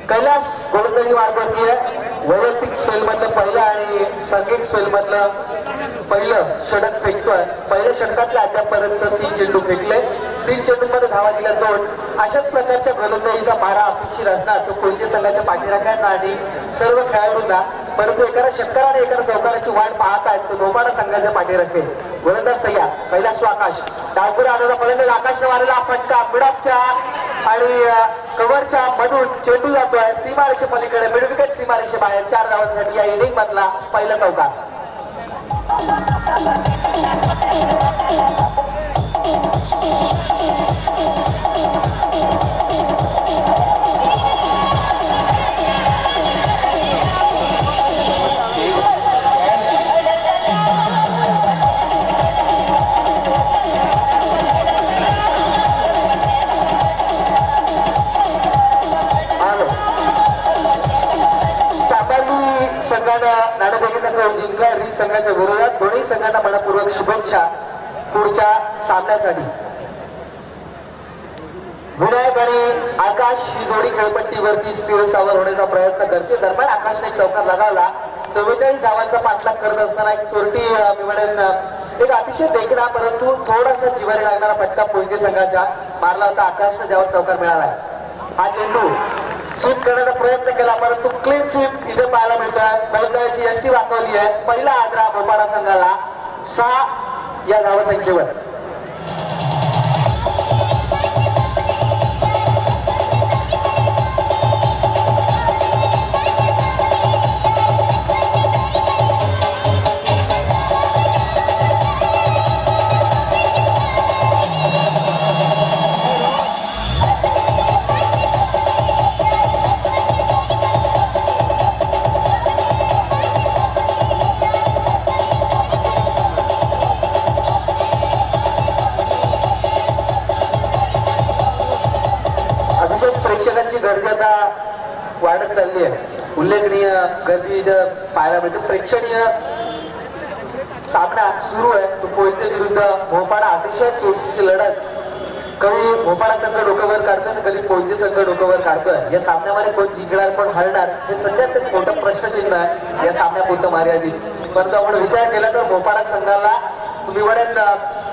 कैलास गोलंदाजी मार्गावरती आहे. वैयक्तिक स्पेल मधलं पहिलं आणि संघिक स्पेल मधलं पहिलं षटक फेकतोय. पहिल्या षटकातल्या अद्यापपर्यंत 3 चेंडू फेकले. 3 चेंडूंमध्ये धावा दिल्या 2. अशाच प्रकारच्या गोलंदाजीचा मारा अपेक्षित असणार तो कोणत्या संघाच्या पाठीराख्यांना आणि सर्व खेळाडूंना. परंतु एखाद्या षटकाराने एखाद्या चौकाराची वाट पाहत आहेत तो भोपाळा संघाचे पाठीराखे. गोलंदाज तयार, कैलास आकाश, डावपुरा आलेला फलंदाज आकाशने मारलेला फटका मिडॉपच्या आणि कव्हरच्या मधून चेंडू जातोय सीमारेषे पलीकडे, मिडविकेट सीमारेषे बाहेर. 4 धावांसाठी या इनिंग मधला पहिला चौकार. संघानं नाणेफेकीचा खेळ जिंकला रीच संघाच्या विरोधात. दोन्ही संघांना मनपूर्वक शुभेच्छा पुढच्या सामन्यासाठी. विनायक आणि आकाश ही जोडी खेळपट्टीवरती स्थिरसावर होण्याचा प्रयत्न करते. दरम्यान आकाशने चौकार लगावला. 44 धावांचा पाठलाग करत असताना एक चोरटी मी म्हणेन एक अतिशय देखणा परंतु थोडासा जिवारी लागणारा फटका पोयके संघाच्या मारला होता आकाशने, ज्यावर चौकार मिळाला. हा चेंडू स्वीप करण्याचा प्रयत्न केला परंतु क्लीन स्वीप इथे पाहायला मिळतोय. गोलंदाजीची यष्टी दाखवली आहे. पहिला आदरा भोपाळा संघाला 6 या धावसंख्येवर. उल्लेखनीय गर्दी पाहायला मिळते. प्रेक्षणीय सामना सुरू आहे. तो पोईचे विरुद्ध मोपाडा. अतिशय चोरशीची लढत. कधी मोपाडा संघ डोक्यावर काढतोय, कधी पोईचे संघ डोक्यावर काढतोय. या सामन्यामध्ये कोण जिंकणार कोण हरणार हे सध्याच एक मोठं प्रश्नचिन्ह आहे या सामन्यापुरतं मर्यादित. परंतु आपण विचार केला तर मोपाडा संघाला निवडून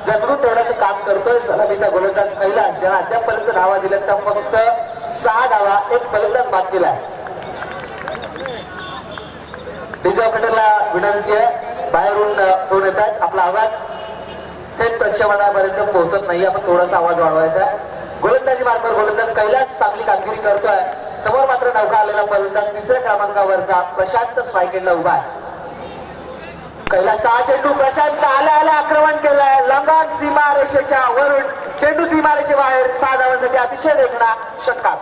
जगडून ठेवण्याचं काम करतोय सलामीचा गोलंदाज कैलास, ज्याला अद्यापपर्यंत धावा दिल्या त्या फक्त 6 धावा. एक फलंदाज बाद केलाय. डीजे ऑपरेटरला विनंती आहे, बाहेरून फोन येत आहेत. आपला आवाज थेट प्रक्षेपणापर्यंत पोहोचत नाही, आपण थोडासा आवाज वाढवायचा. गोलंदाजी मार्गावर गोलंदाज कैलास चांगली कामगिरी करतोय. समोर मात्र नौका आलेला फलंदाज 3ऱ्या क्रमांकावरचा प्रशांत स्ट्रायकेटला उभा आहे. कैलासचा हा चेंडू प्रशांत आल्या आक्रमण केलंय. लंगान सीमारेषेच्या वरून चेंडू सीमारेषेबाहेर 6 धावांसाठी अतिशय देखणा षटकार.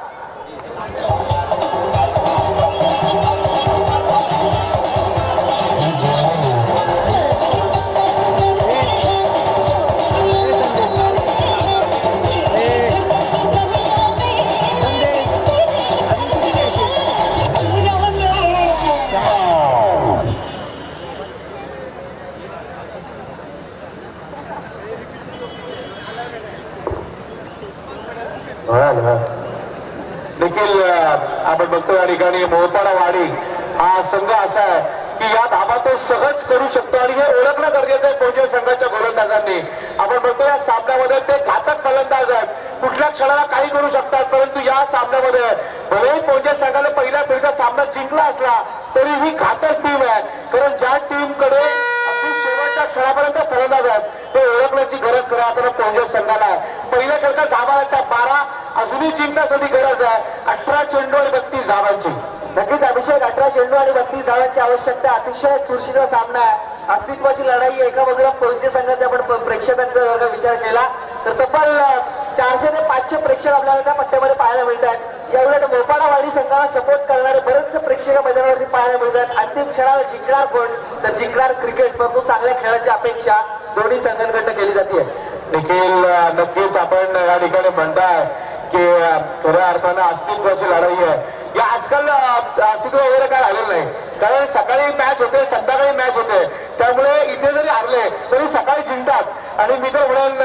देखील आपण बघतो या ठिकाणी मोहपाडा वाडी हा संघ असा आहे की या धाबा तो सहज करू शकतो आणि हे ओळखणं गरजेचं आहे पोंजे संघाच्या गोलंदाजांनी. आपण बघतो या सामन्यामध्ये ते घातक फलंदाज आहेत, कुठल्या क्षणाला काही करू शकतात. परंतु या सामन्यामध्ये भलेही पोंजे संघाने पहिल्या फेरीचा सामना जिंकला असला तरी ही घातक टीम आहे. कारण ज्या टीमकडे अगदी शेवटच्या खेळापर्यंत फलंदाज आहेत ते ओळखण्याची गरज करा आपण पोंजे संघाला आहे. पहिल्या खेळात धावा त्या 12 अजूनही जिंकण्यासाठी गरज आहे. 18 चेंडू आणि 32 धावांची. नक्कीच अभिषेक, 18 चेंडू आणि 32 धावांची आवश्यकता. अतिशय चुरशीचा सामना आहे. अस्तित्वाची लढाई. एका बाजूला पोंजे संघाचा आपण प्रेक्षकांचा जर विचार केला तर तब्बल 400 ते 500 प्रेक्षक आपल्याला त्या पट्ट्यामध्ये पाहायला मिळतात. यावेळी मोपाडा वाडी संघाला सपोर्ट करणारे बरेच प्रेक्षक मैदानावरती पाहायला मिळतात. अंतिम क्षणाला जिंकणार कोण तर जिंकणार क्रिकेट. परंतु चांगल्या खेळाची अपेक्षा दोन्ही संघांकडनं केली जाते. देखील नक्कीच आपण या ठिकाणी म्हणताय की खऱ्या अर्थानं अस्तित्वाची लढाई आहे. या आजकाल अस्तित्व वगैरे काय झालेलं नाही, कारण सकाळी मॅच होते संध्याकाळी मॅच होते. त्यामुळे इथे जरी हारले तरी सकाळी जिंकतात आणि मी तर म्हणून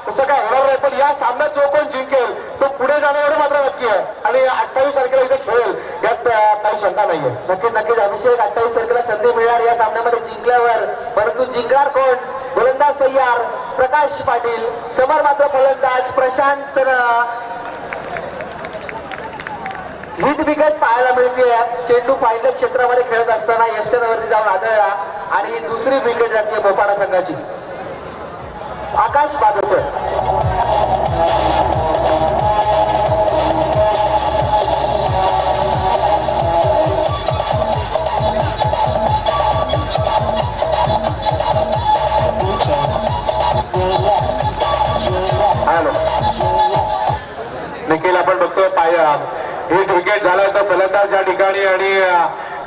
तसं काय होणार नाही. पण या सामन्यात जो कोण जिंकेल तो पुढे जाणं एवढं मात्र नक्की आहे आणि 28 तारखेला इथे खेळेल यात काही शंका नाहीये. नक्कीच अभिषेक, 28 तारखेला संधी मिळणार या सामन्यामध्ये जिंकल्यावर. परंतु जिंकणार कोण? गोलंदाज तयार प्रकाश पाटील, समोर मात्र फलंदाज प्रशांत. हिट विकेट पाहायला मिळते. चेंडू फायनल क्षेत्रामध्ये खेळत असताना यष्टनवरती जाऊन आदळला आणि दुसरी विकेट जाते मोपाडा संघाची. आकाश बागवतोय. निखिल आपण बघतोय हिट विकेट झालाय तर फलंदाज या ठिकाणी आणि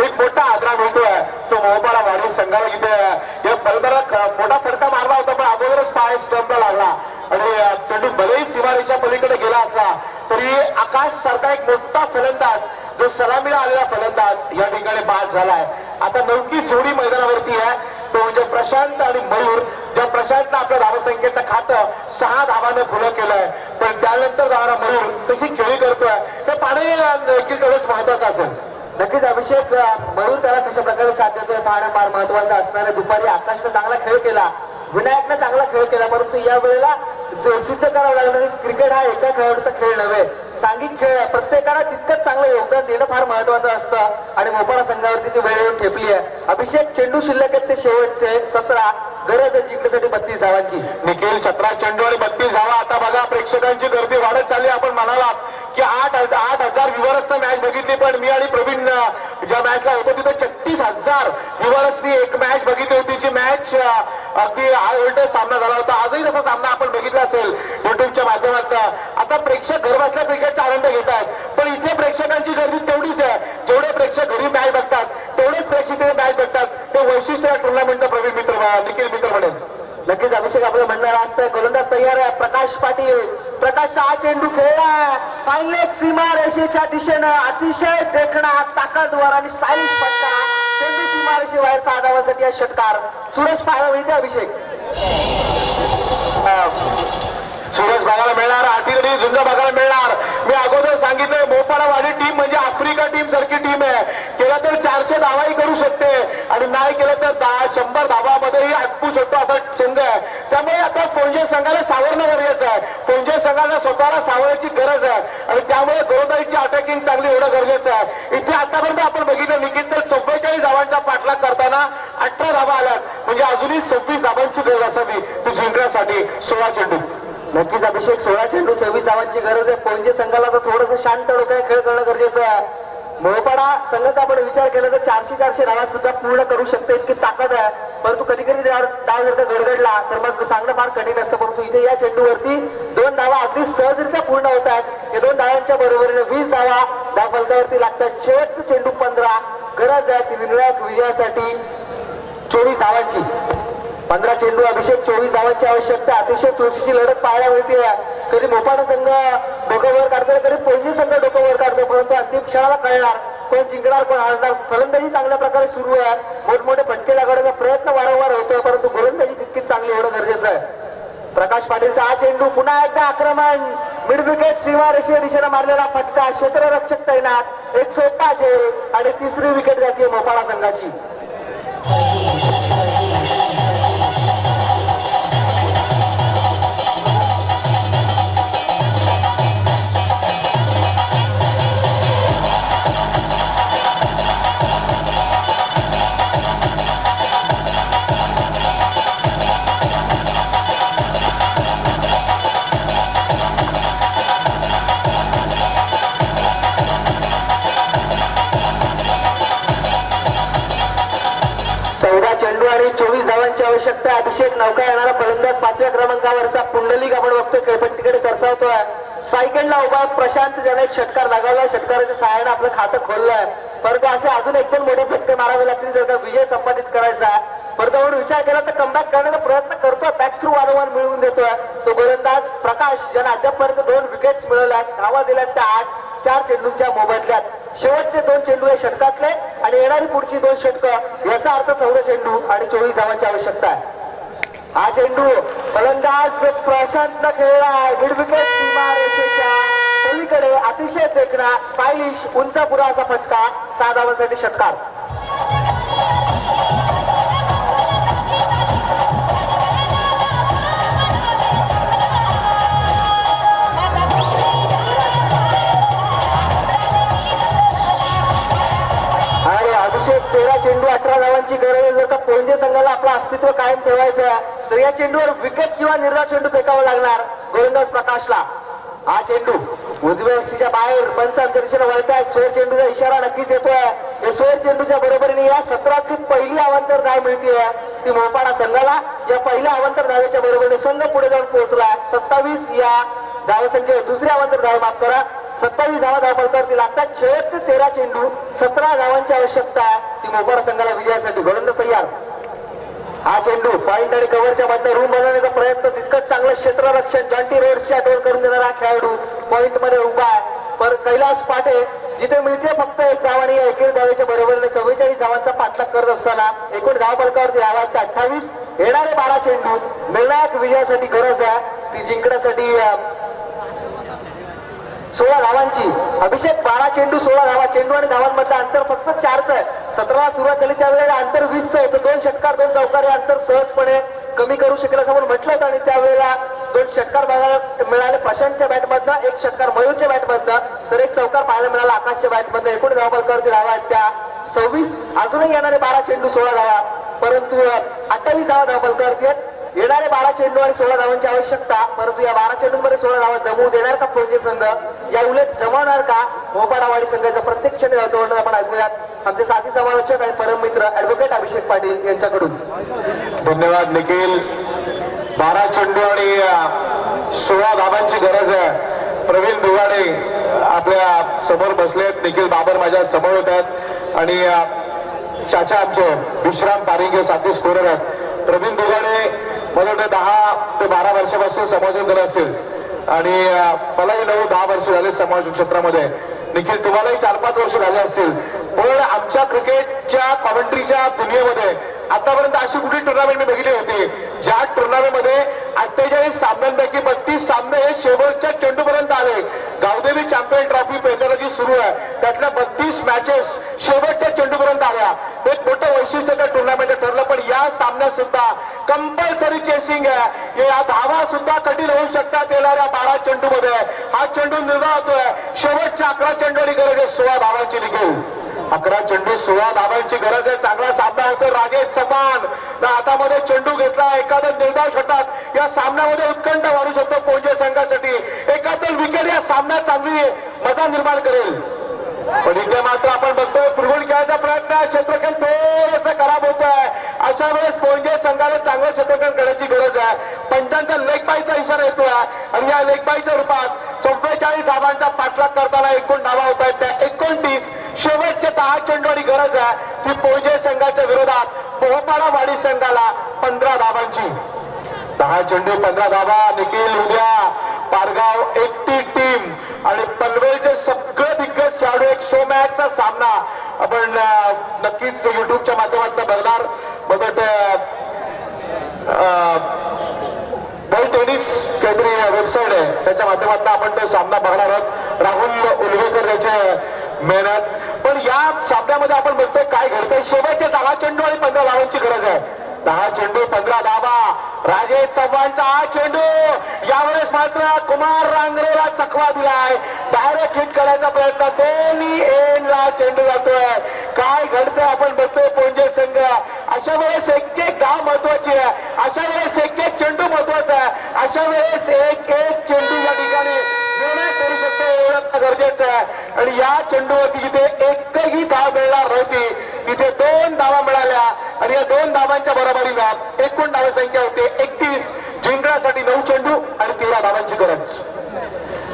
एक मोठा आदरा मिळतोय तो मोहपाडा वाडी संघाला. इथे या फलंदाजाला मोठा फटका मारला होता पण अगोदरच पाय स्टंपला लागला आणि चेंडू भलेही सीमारेषा पलीकडे गेला असला तरी आकाश सारखा एक मोठा फलंदाज जो सलामीला आलेला फलंदाज या ठिकाणी बाद झालाय. आता 9की जोडी मैदानावरती आहे तो म्हणजे प्रशांत आणि मयूर. ज्या प्रशांतनं आपल्या धावसंख्येचं खातं 6 धावानं खुलं केलंय पण त्यानंतर जाणारा मयूर कशी खेळी करतोय ते पाहणं देखील तेवढंच महत्वाचं असेल. नक्कीच अभिषेक, मयूर त्याला कशा प्रकारे साथ देतोय पाहणं फार महत्वाचं असणार आहे. दुपारी आकाशनं चांगला खेळ केला, विनायकनं चांगला खेळ केला, परंतु या वेळेला सिद्ध करावं लागलं क्रिकेट हा एका खेळाडूचा खेळ नव्हे, सांघिक खेळ आहे. प्रत्येकाला तितकंच चांगलं योगदान देणं फार महत्वाचं असतं आणि मोपाडा संघावरती ती वेळ येऊन ठेपली आहे. अभिषेक, चेंडू शिल्लक आहेत ते शेवटचे 17. गरज आहे जिंकण्यासाठी 32 धावांची. निखिल, 17 चेंडू आणि 32 धावा. आता बघा प्रेक्षकांची गर्दी वाढत चालली. आपण म्हणालात की 8,000 व्ह्युअर्सनं मॅच बघितली पण मी आणि प्रवीण ज्या मॅचला होतो तिथे 36,000 व्ह्युअर्सनी एक मॅच बघितली होती. जी मॅच अगदी हा सामना झाला होता. आजही तसा सामना आपण बघितला असेल युट्यूबच्या माध्यमातून. आता प्रेक्षक घर बसल्या क्रिकेटचा आनंद घेत आहेत पण इथे प्रेक्षकांची गर्दी तेवढीच आहे. जेवढे प्रेक्षक घरी मॅच बघतात तेवढेच प्रेक्षक मॅच बघतात. ते वैशिष्ट्य या टुर्नामेंटचं प्रवीण मित्र निखिल मित्र म्हणेल. नक्कीच अभिषेक आपलं म्हणणार असतं. गोलंदाज तयार आहे प्रकाश पाटील. प्रकाशचा हा चेंडू खेळला फायनल सीमा रेषेच्या दिशेनं अतिशय देखणा ताकदवर आणि स्टाईलिश फटका. चेंडू सीमा रेषेबाहेर 6 धावांसाठी हा षटकार. सुरेश पाहायला मिळते अभिषेक. सुरेश बघायला मिळणार, आटीगडी झुंज बघायला मिळणार. मी अगोदर सांगितलंय मोपाडावाडी टीम म्हणजे आफ्रिका टीम सारखी टीम आहे. केलं तर 400 धावाही करू शकते आणि नाही केलं तर 100 धावामध्येही अटकू शकतो असा संघ आहे. त्यामुळे आता पोंजे संघाला सावरणं गरजेचं आहे. पोंजे संघाला स्वतःला सावरण्याची गरज आहे आणि त्यामुळे गोलंदाजीची अटॅकिंग चांगली होणं गरजेचं आहे. इथे आतापर्यंत आपण बघितलं निखिल तर 44 धावांचा पाठलाग करताना 18 धावा आल्यात. म्हणजे अजूनही 26 धावांची गरज असावी ती जिंकण्यासाठी. 16 चेंडू. नक्कीच अभिषेक 16 चेंडू 26 धावांची गरज आहे. पोंजे संघाला तर थोडंसं शांत डोक्याने खेळ करणं गरजेचं आहे. मोहपाडा संघाचा आपण विचार केला तर 400 धावा सुद्धा पूर्ण करू शकते इतकी ताकद आहे. परंतु कधी कधी डाव जर का गडगडला तर मग सांगणं फार कठीण असतं. परंतु इथे या चेंडूवरती 2 धावा अगदी सहजरित्या पूर्ण होत आहेत. या 2 धावांच्या बरोबरीने 20 धावा धाव फलकावरती लागतात. शेवटचा चेंडू 15. गरज आहे ती निर्णायक विजयासाठी 24 धावांची. 15 चेंडू अभिषेक 24 धावांची आवश्यकता. अतिशय चुरशीची लढत पाहायला मिळते. कधी मोपाडा संघ डोकं वर काढतोय, कधी पोंजे संघ डोकं वर काढतोय. परंतु अंतिम क्षणाला कळणार कोण जिंकणार कोण हारणार. फलंदाजी चांगल्या प्रकारे सुरू आहे. मोठमोठे फटके लागवण्याचा प्रयत्न वारंवार होतोय परंतु गोलंदाजी तितकीच चांगली होणं गरजेचं आहे. प्रकाश पाटीलचा हा चेंडू पुन्हा एकदा आक्रमण. मिड विकेट सीमा रेषेच्या दिशेने मारलेला फटका. क्षेत्ररक्षक तैनात. एक सोपा झेल आणि 3री विकेट जाते मोपाडा संघाची. आणि 24 धावांची आवश्यकता. अभिषेक नौका येणारा फलंदाज 5व्या क्रमांकावरचा पुंडलिक आपण बघतोय खेळपट्टीकडे सरसावतोय. सायकलला उभा प्रशांत ज्याने एक षटकार लगावला. षटकाराच्या सहाय्याने आपलं खातं खोललंय. परंतु असे अजून 1-2 मोठे फटके मारावे लागतील जर का विजय संपादित करायचा. परंतु आपण विचार केला तर कमबॅक करण्याचा प्रयत्न करतोय. बॅक थ्रू वारंवार मिळवून देतोय तो गोलंदाज प्रकाश ज्याने अद्यापपर्यंत 2 विकेट्स मिळवल्या. धावा दिल्यात त्या 8. 4 चेंडूंच्या मोबदल्यात. शेवटचे 2 चेंडू हे षटकातले आणि येणारी पुढची 2 षटकं. याचा अर्थ 14 चेंडू आणि 24 धावांची आवश्यकता आहे. हा चेंडू फलंदाज प्रशांतला खेळला. मिड विकेट सीमा रेषेच्या पलीकडे अतिशय देखणा स्टायलिश उंचापुरा असा फटका. 6 धावांसाठी षटकार. अभिषेक 13 चेंडू 18 धावांची गरज आहे. जर का पोंजे संघाला आपलं अस्तित्व कायम ठेवायचं आहे तर या चेंडूवर विकेट किंवा निर्धाव चेंडू फेकावा लागणार गोलंदाज प्रकाशला. हा चेंडू उजव्या यष्टीच्या बाहेर पंच आमच्या दिशेने वळतायत. 16 चेंडूचा इशारा नक्कीच येतोय. या 16 चेंडूच्या बरोबरीने या सत्रातली पहिली अवांतर धाव मिळते ती मोपाडा संघाला. या पहिल्या अवांतर धावेच्या बरोबरीने संघ पुढे जाऊन पोहोचलाय. 27 या धावसंख्येवर दुसरी अवांतर धाव माफ करा. 27 धावा धावफलकावरती लागतात. शेवटचे 13 चेंडू 17 धावांची आवश्यकता आहे ती मोपाडा संघाला विजयासाठी. गोलंदाज तयार. हा चेंडू पॉइंट आणि कव्हरच्या मध्ये रूम बनवण्याचा प्रयत्न. तितकंच चांगलं क्षेत्ररक्षण. जॉन्टी रोड्सची आठवण करून देणारा खेळाडू पॉइंट मध्ये उभा आहे. पर कैलास पाटे जिथे मिळते फक्त 1 धाव आणि 21 धावेच्या बरोबरीने 44 धावांचा पाठलाग करत असताना एकूण धाव फलकावरती धावांचे 28. येणारे 12 चेंडू निर्णायक विजयासाठी गरज आहे ती जिंकण्यासाठी. 16 धावांची. अभिषेक 12 चेंडू 16 धावा. चेंडू आणि धावांमधलं अंतर फक्त 4च आहे. 17 सुरुवात झाली त्यावेळेला अंतर 20च होतं. 2 षटकार 2 चौकार हे अंतर सहजपणे कमी करू शकेल असं आपण म्हटलं होतं. आणि त्यावेळेला 2 षटकार बघायला मिळाले प्रशांतच्या बॅटमधनं. 1 षटकार मयूरच्या बॅटमधनं तर 1 चौकार पाहायला मिळाला आकाशच्या बॅटमधनं. एकूण धाव फलकावरती धावा आहेत त्या 26. अजूनही येणारे 12 चेंडू 16 धावा. परंतु 28 धावा धाव फलकावरती आहेत. येणारे 12 चेंडू आणि 16 धावांची आवश्यकता. परंतु या 12 चेंडूंमध्ये 16 धावा जमवू देणार का पोंजे संघ? या उलट जमवणार का मोपाडावाडी संघाचा? प्रत्येक क्षणी वर्णन आपण ऐकूयात आमचे साथी समालोचक आणि परम मित्र ऍडव्होकेट अभिषेक पाटील यांच्याकडून. धन्यवाद निखिल. 12 चेंडू आणि 16 धावांची गरज आहे. प्रवीण दुगाडे आपल्या समोर बसलेत. निखिल बाबर माझ्या समोर होत आहेत आणि चाचा आमचे विश्राम तारिंगे साथी स्कोरर आहेत. प्रवीण दुगाडे मला वाटतं 10 ते 12 वर्षापासून समालोचन करत असेल आणि मलाही 9-10 वर्ष झाले समालोचन क्षेत्रामध्ये. निखिल तुम्हालाही 4-5 वर्ष झाले असतील. पण आमच्या क्रिकेटच्या कॉमेंट्रीच्या दुनियेमध्ये आतापर्यंत अशी कुठली टुर्नामेंट मी बघितली होती ज्या टुर्नामेंटमध्ये 48 सामन्यांपैकी 32 सामने हे शेवटच्या चेंडूपर्यंत आले. गावदेवी चॅम्पियन ट्रॉफी पेटर्नची सुरू आहे त्यातल्या 32 मॅचेस शेवटच्या चेंडूपर्यंत आल्या. एक मोठं वैशिष्ट्य त्या टुर्नामेंटचं ठरलं. पण या सामन्यात सुद्धा कंपल्सरी चेसिंग आहे. या धावा सुद्धा कठीण होऊ शकतात येणाऱ्या 12 चेंडूमध्ये. हा चेंडू निर्धार होतोय. शेवटच्या 11 चेंडूची गरज आहे 16 धावांची. निघेल 11 चेंडू 16 धावांची गरज आहे. चांगला सामना होतो. राजेश चव्हाण हातामध्ये चेंडू घेतला. एखादा निर्धाव षटक या सामन्यामध्ये उत्कंठ वाढू शकतो पोंजे संघासाठी. एखादं विकेट या सामन्यात चांगली मजा निर्माण करेल. पण इथे मात्र आपण बघतोय फुटबॉल खेळायचा प्रयत्न क्षेत्रफळ थोडंसं खराब होत आहे. अशा वेळेस पोंजे संघाला चांगलं क्षेत्रफळ करण्याची गरज आहे. पंचांचा लेग बायचा इशारा येतोय आणि या लेग बायच्या रूपात 44 धावांचा पाठलाग करताना एकूण धावा होत आहेत त्या 29. शेवटचे 10 चेंडूची गरज आहे ती पोंजे संघाच्या विरोधात मोहपाडा वाडी संघाला 15 धावांची. 10 चेंडू 15 धावा. निखिल उद्या पारगाव एकटी टीम आणि पनवेलचे सगळे दिग्गज खेळाडू एक शो मॅचचा सामना आपण नक्कीच युट्यूबच्या माध्यमातून बघणार. बॉल टेनिस काहीतरी वेबसाईट आहे त्याच्या माध्यमातून आपण तो सामना बघणार आहोत. राहुल उलवेकर याचे मेहनत. पण या सामन्यामध्ये आपण बघतोय काय घडतंय. शेवटचे 10 चेंडू आणि 15 धावांची गरज आहे. 10 चेंडू 15 धावा. राजेश चव्हाणचा हा चेंडू यावेळेस मात्र कुमार रांगरेला चकवा दिलाय. डायरेक्ट हिट करायचा प्रयत्न दोन्ही एंडला चेंडू जातोय. काय घडतंय आपण बघतोय पोंजे संघ. अशा वेळेस एक धाव महत्वाची आहे. अशा वेळेस एक चेंडू महत्वाचा आहे. अशा वेळेस एक चेंडू या ठिकाणी निर्णय करू शकतो एवढं गरजेचं आहे. आणि या चेंडूवरती जिथे एकही धाव मिळणार नव्हती तिथे 2 धावा मिळाल्या आणि या 2 धावांच्या बरोबरीनं एकूण धावसंख्या होते 31. जिंकण्यासाठी 9 चेंडू आणि 13 धावांची गरज.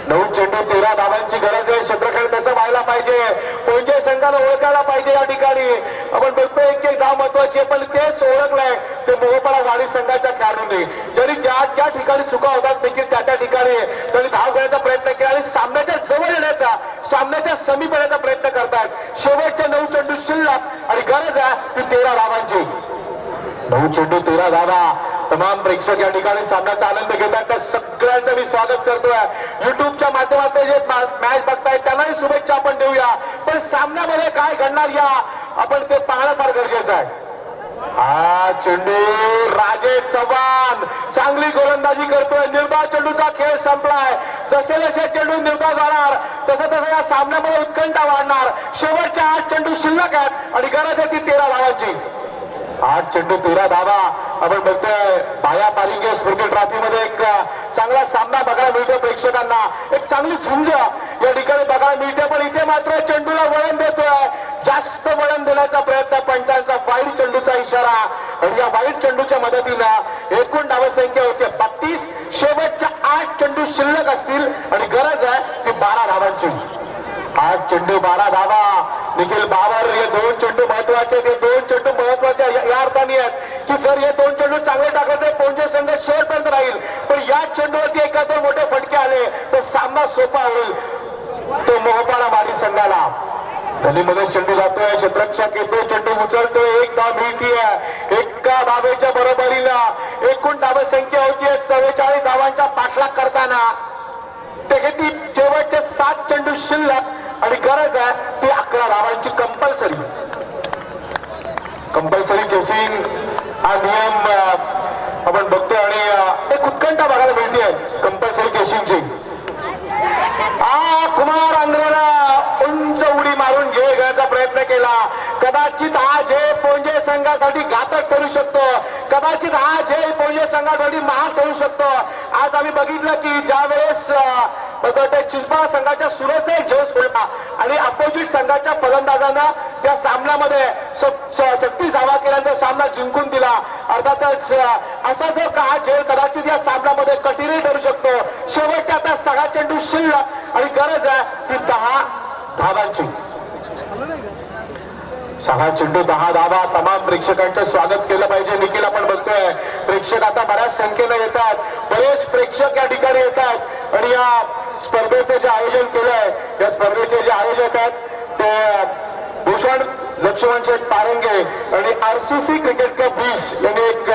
9 चेंडू 13 धावांची गरज आहे. क्षेत्रफळ कसं व्हायला पाहिजे पोंजे संघाला ओळखायला पाहिजे. या ठिकाणी आपण बघतोय एक धाव महत्वाची आहे पण तेच ओळखलंय ते मोहपाडा वाडी संघाच्या खेळाडूंनी. जरी ज्या ठिकाणी चुका होतात देखील त्या ठिकाणी त्यांनी धाव घेण्याचा प्रयत्न केला आणि सामन्याच्या जवळ येण्याचा सामन्याच्या समीप येण्याचा प्रयत्न करतात. शेवटचे 9 चेंडू शिल्लक आणि गरज आहे ती 13 धावांची. 9 चेंडू 13 धावा. तमाम प्रेक्षक या ठिकाणी सामन्याचा आनंद घेतात. त्या सगळ्यांचं मी स्वागत करतोय. युट्यूबच्या माध्यमातून जे मॅच बघतायत त्यांनाही शुभेच्छा आपण देऊया. पण सामन्यामध्ये काय घडणार या आपण ते पाहणं फार गरजेचं आहे. हा चेंडू राजेश चव्हाण चांगली गोलंदाजी करतोय. निर्धाव चेंडूचा खेळ संपलाय. जसे जसे चेंडू निर्धाव जाणार तसं या सामन्यामध्ये उत्कंठा वाढणार. शेवटच्या 8 चेंडू शिल्लक आहेत आणि गरज आहे ती 13 धावांची. 8 चेंडू 13 धावा. आपण बघतोय भाया पालिके स्मृती ट्रॉफीमध्ये एक चांगला सामना बघायला मिळतो प्रेक्षकांना. एक चांगली झुंज या ठिकाणी बघायला मिळते. पण इथे मात्र चेंडूला वळण देतोय. जास्त वळण देण्याचा प्रयत्न पंचांचा. वाईट चेंडूचा इशारा आणि या वाईट चेंडूच्या मदतीनं एकूण धावसंख्या होते 32. शेवटच्या 8 चेंडू शिल्लक असतील आणि गरज आहे ती 12 धावांची. 8 चेंडू 12 धावा. निखिल बाबर हे 2 चेंडू महत्वाचे. ते 2 चेंडू महत्वाचे या अर्थाने आहेत की जर हे 2 चेंडू चांगले टाकले तर पोंजे संघ शेवटपर्यंत राहील. पण या चेंडूवरती एखादे मोठे फटके आले तर सामना सोपा होईल तो मोहपाडा वाडी संघाला. गलीमध्ये चेंडू जातोय. क्षेत्ररक्षक येतो. चेंडू उचलतोय. 1 धाव मिळतीये. एका धावेच्या बरोबरीनं एकूण धावसंख्या होतीये 44 धावांचा पाठलाग करताना. ते किती शेवटचे 7 चेंडू शिल्लक आणि गरज आहे ती 11 धावांची. कंपल्सरी चेसिंग हा नियम आपण बघतोय आणि एक उत्कंठा बघायला मिळते कंपल्सरी चेसिंगची. कुमार आंध्रेला उंच उडी मारून घेण्याचा प्रयत्न केला. कदाचित हा झेल पोंजे संघासाठी घातक ठरू शकतो. कदाचित हा झेल पोंजे संघासाठी महाग ठरू शकतो. आज आम्ही बघितलं की ज्या वेळेस चिंचपाळा संघाच्या सुरेशने झेल सोडला आणि अपोजिट संघाच्या फलंदाजांना त्या सामन्यामध्ये 36 धावा केल्यानंतर सामना जिंकून दिला. अर्थातच असा जो हा झेल कदाचित या सामन्यामध्ये कठीणही ठरू शकतो. शेवटच्या आता 6 चेंडू शिल्लक आणि गरज आहे ती 10 धावांची. 6 चेंडू 10 धावा. तमाम प्रेक्षकांचं स्वागत केलं पाहिजे. निखिल आपण बघतोय प्रेक्षक आता बऱ्याच संख्येने येतात, बरेच प्रेक्षक या ठिकाणी येतात आणि या स्पर्धेचं जे आयोजन केलंय, या स्पर्धेचे जे आयोजक आहेत ते भूषण लक्ष्मण शेठ पारंगे आणि RCC क्रिकेट क्लब 20 यांनी एक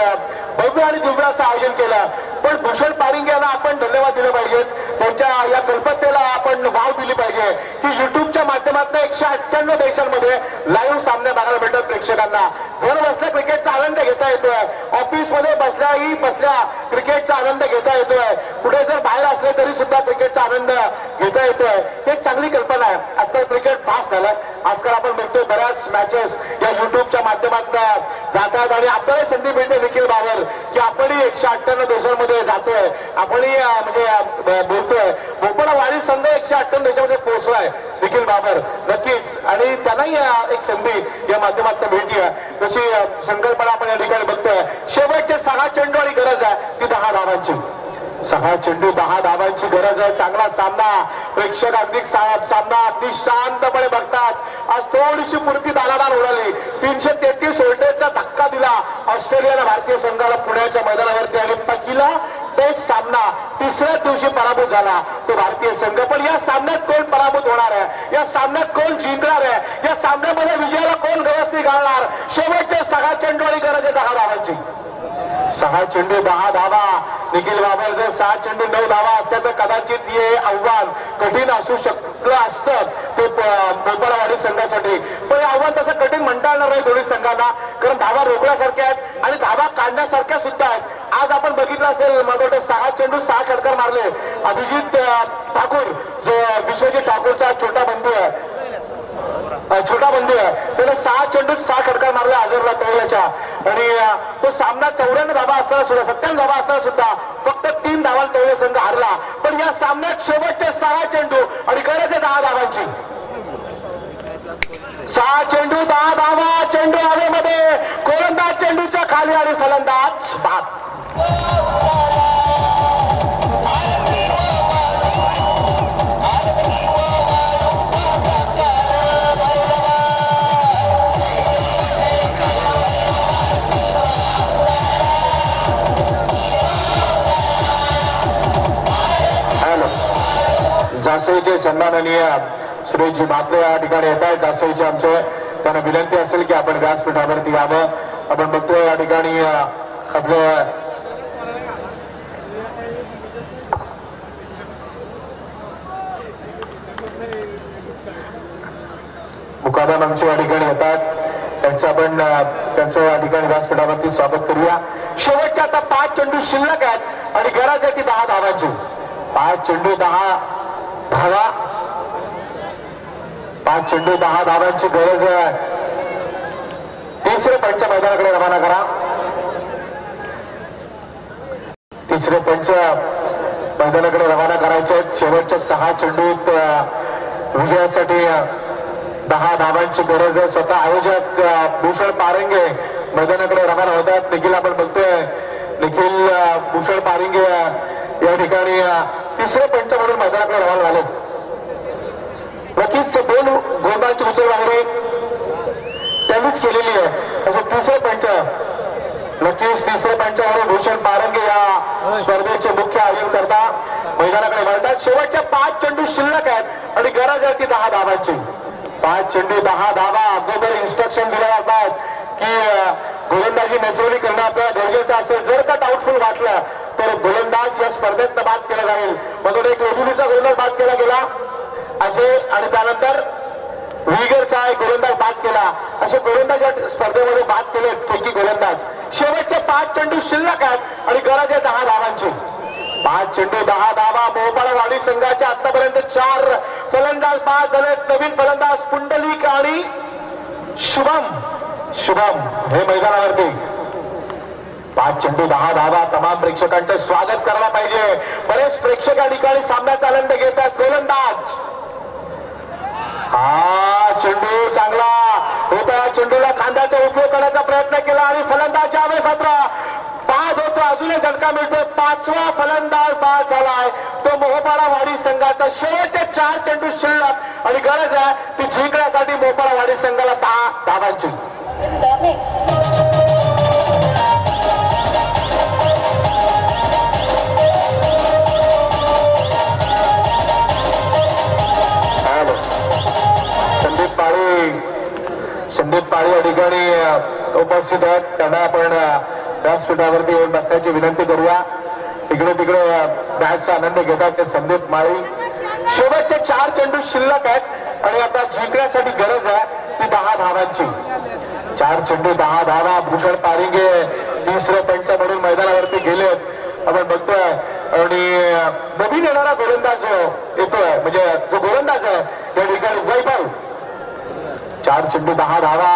भव्य आणि दिव्य असं आयोजन केलं. पण भूषण पारंगे यांना आपण धन्यवाद दिले पाहिजेत. त्यांच्या या कल्पनेला आपण वाव दिली पाहिजे की युट्यूबच्या माध्यमातून 198 देशांमध्ये लाईव्ह सामने बघायला भेटतात प्रेक्षकांना. घर बसल्या क्रिकेटचा आनंद घेता येतोय, ऑफिसमध्ये बसल्या क्रिकेटचा आनंद घेता येतोय, कुठे जर बाहेर असले तरी सुद्धा क्रिकेटचा आनंद घेता येतोय. ही एक चांगली कल्पना आहे. आजकाल क्रिकेट फास्ट झालं. आजकाल आपण बघतोय बऱ्याच मॅचेस या युट्यूबच्या माध्यमातून जातात आणि आपल्याला संधी मिळते निखिल बाबर की आपणही 198 देशांमध्ये जातोय, आपणही म्हणजे बोलतोय. भोपाळवाडी संघ 198 देशामध्ये पोहोचलाय निखिल बाबर नक्कीच, आणि त्यांनाही एक संधी या माध्यमातून भेटली आहे. तशी संकल्पना आपण या ठिकाणी बघतोय. शेवटचे 6 चेंडू आणि गरज आहे ती 10 धावांची. 6 चेंडू 10 धावांची गरज आहे. चांगला सामना. प्रेक्षक अगदी सामना अगदी शांतपणे बघतात. आज थोडीशी पुरती दानादान उडाली. 333 व्होल्टेजचा धक्का दिला ऑस्ट्रेलियाला भारतीय संघाला पुण्याच्या मैदानावरती आणि पहिला टेस्ट सामना तिसऱ्या दिवशी पराभूत झाला तो भारतीय संघ. पण या सामन्यात कोण पराभूत होणार आहे, या सामन्यात कोण जिंकणार आहे, या सामन्यामध्ये विजयाला कोण व्यवस्थित घालणार. शेवटचे 6 चेंडू आणि गरज आहे 10 धावांची. 6 चेंडू 10 धावा. निखिल बाबर जर 6 चेंडू 9 धावा असत्या तर कदाचित हे आव्हान कठीण असू शकलं असतं ते भोपाळवाडी संघासाठी. पण हे आव्हान तसं कठीण म्हणता येणार नाही दोन्ही संघांना, कारण धावा रोखण्यासारख्या आहेत आणि धावा काढण्यासारख्या सुद्धा आहेत. आज आपण बघितलं असेल मला वाटतं 6 चेंडू 6 षटकार मारले. अभिजित ठाकूर जो विश्वजित ठाकूरचा छोटा बंधू आहे त्याने 6 चेंडू 6 षटकार मारले हजरला तळल्याच्या, आणि तो सामना 94 धावा असताना सुद्धा 97 धावा असताना सुद्धा फक्त 3 धावांत तळले संघ हारला. पण या सामन्यात शेवटचे 6 चेंडू आणि गरज आहे 10 धावांची. 6 चेंडू 10 धावा. चेंडू हवेमध्ये, गोलंदाज चेंडूच्या खाली आणि फलंदाज बाद. जासईचे सन्माननीय सुरेशजी म्हात्रे या ठिकाणी येत आहेत. जासईचे आमचे त्यांना विनंती असेल की आपण व्यासपीठावरती यावं. आपण बघतोय या ठिकाणी आपले मुकादम आमचे या ठिकाणी येतात. त्यांचं आपण त्यांचं या ठिकाणी व्यासपीठावरती स्वागत करूया. शेवटच्या आता 5 चेंडू शिल्लक आहेत आणि गरज आहे ती 10 धावांची. 5 चेंडू 10 धावा. 5 चेंडू 10 धावांची गरज आहे. तिसरे पंच मैदानाकडे रवाना करा. तिसरे पंच मैदानाकडे रवाना करायचे. शेवटच्या 6 चेंडूत विजयासाठी 10 धावांची गरज आहे. स्वतः आयोजक भूषण पारंगे मैदानाकडे रवाना होतात. निखिल आपण बघतोय निखिल भूषण पारंगे या ठिकाणी तिसरे पंच म्हणून मैदानाकडे रवाना झाले. नक्कीच 2 गोलंदाजांची उचलबांगडी त्यांनीच केलेली आहे. असे तिसरे पंच नक्कीच तिसरे पंच म्हणून भूषण पारंगे या स्पर्धेचे मुख्य आयोजन करता मैदानाकडे वळतात. शेवटच्या 5 चेंडू शिल्लक आहेत आणि गरज आहे ती 10 धावांची. 5 चेंडू 10 धावा. अगोदर इन्स्ट्रक्शन दिल्या जातात की गोलंदाजी नैसर्गिक करणं आपल्याला गरजेचं असेल. जर का डाऊटफुल वाटलं तर गोलंदाज या स्पर्धेत बाद केला जाईल. म्हणून एक वेजुलीचा गोलंदाज बाद केला गेला अजय, आणि त्यानंतर विगरचा एक गोलंदाज बाद केला. असे गोलंदाज या स्पर्धेमध्ये बाद केले पैकी गोलंदाज. शेवटचे 5 चेंडू शिल्लक आहेत आणि गरज आहे 10 धावांची. 5 चेंडू 10 धावा. भोपाळवाडी संघाच्या आतापर्यंत 4 फलंदाज बाद झालेत. नवीन फलंदाज पुंडलिक आणि शुभम हे मैदानावरती. 5 चेंडू 10 धावा. तमाम प्रेक्षकांचं स्वागत करायला पाहिजे. बरेच प्रेक्षक या ठिकाणी सामन्याचा आनंद घेतात. गोलंदाज हा चेंडू चांगला होता. चेंडूला खांद्याचा उपयोग करण्याचा प्रयत्न केला आणि फलंदाज यावेळेस मात्र बाद होतो. अजून एक झटका मिळतो. 5वा फलंदाज बाद झालाय तो मोहोपाडावाडी संघाचा. शेवटचे 4 चेंडू शिल्लक आणि गरज आहे ती जिंकण्यासाठी मोहोपाडावाडी संघाला 10 धावांची. या ठिकाणी उपस्थित आहेत त्यांना आपण व्यासपीठावरती येऊन बसण्याची विनंती करूया. इकडे तिकडे मॅचचा आनंद घेतात ते संदीप माळी. शेवटचे 4 चेंडू शिल्लक आहेत आणि आता जिंकण्यासाठी गरज आहे ती 10 धावांची. 4 चेंडू 10 धावा. भूषण पारिंगे तिसरे पंच म्हणून मैदानावरती गेलेत आपण बघतोय आणि नवीन येणारा गोलंदाज येतोय म्हणजे जो गोलंदाज आहे या ठिकाणी वैभव. 4 चेंडू 10 धावा.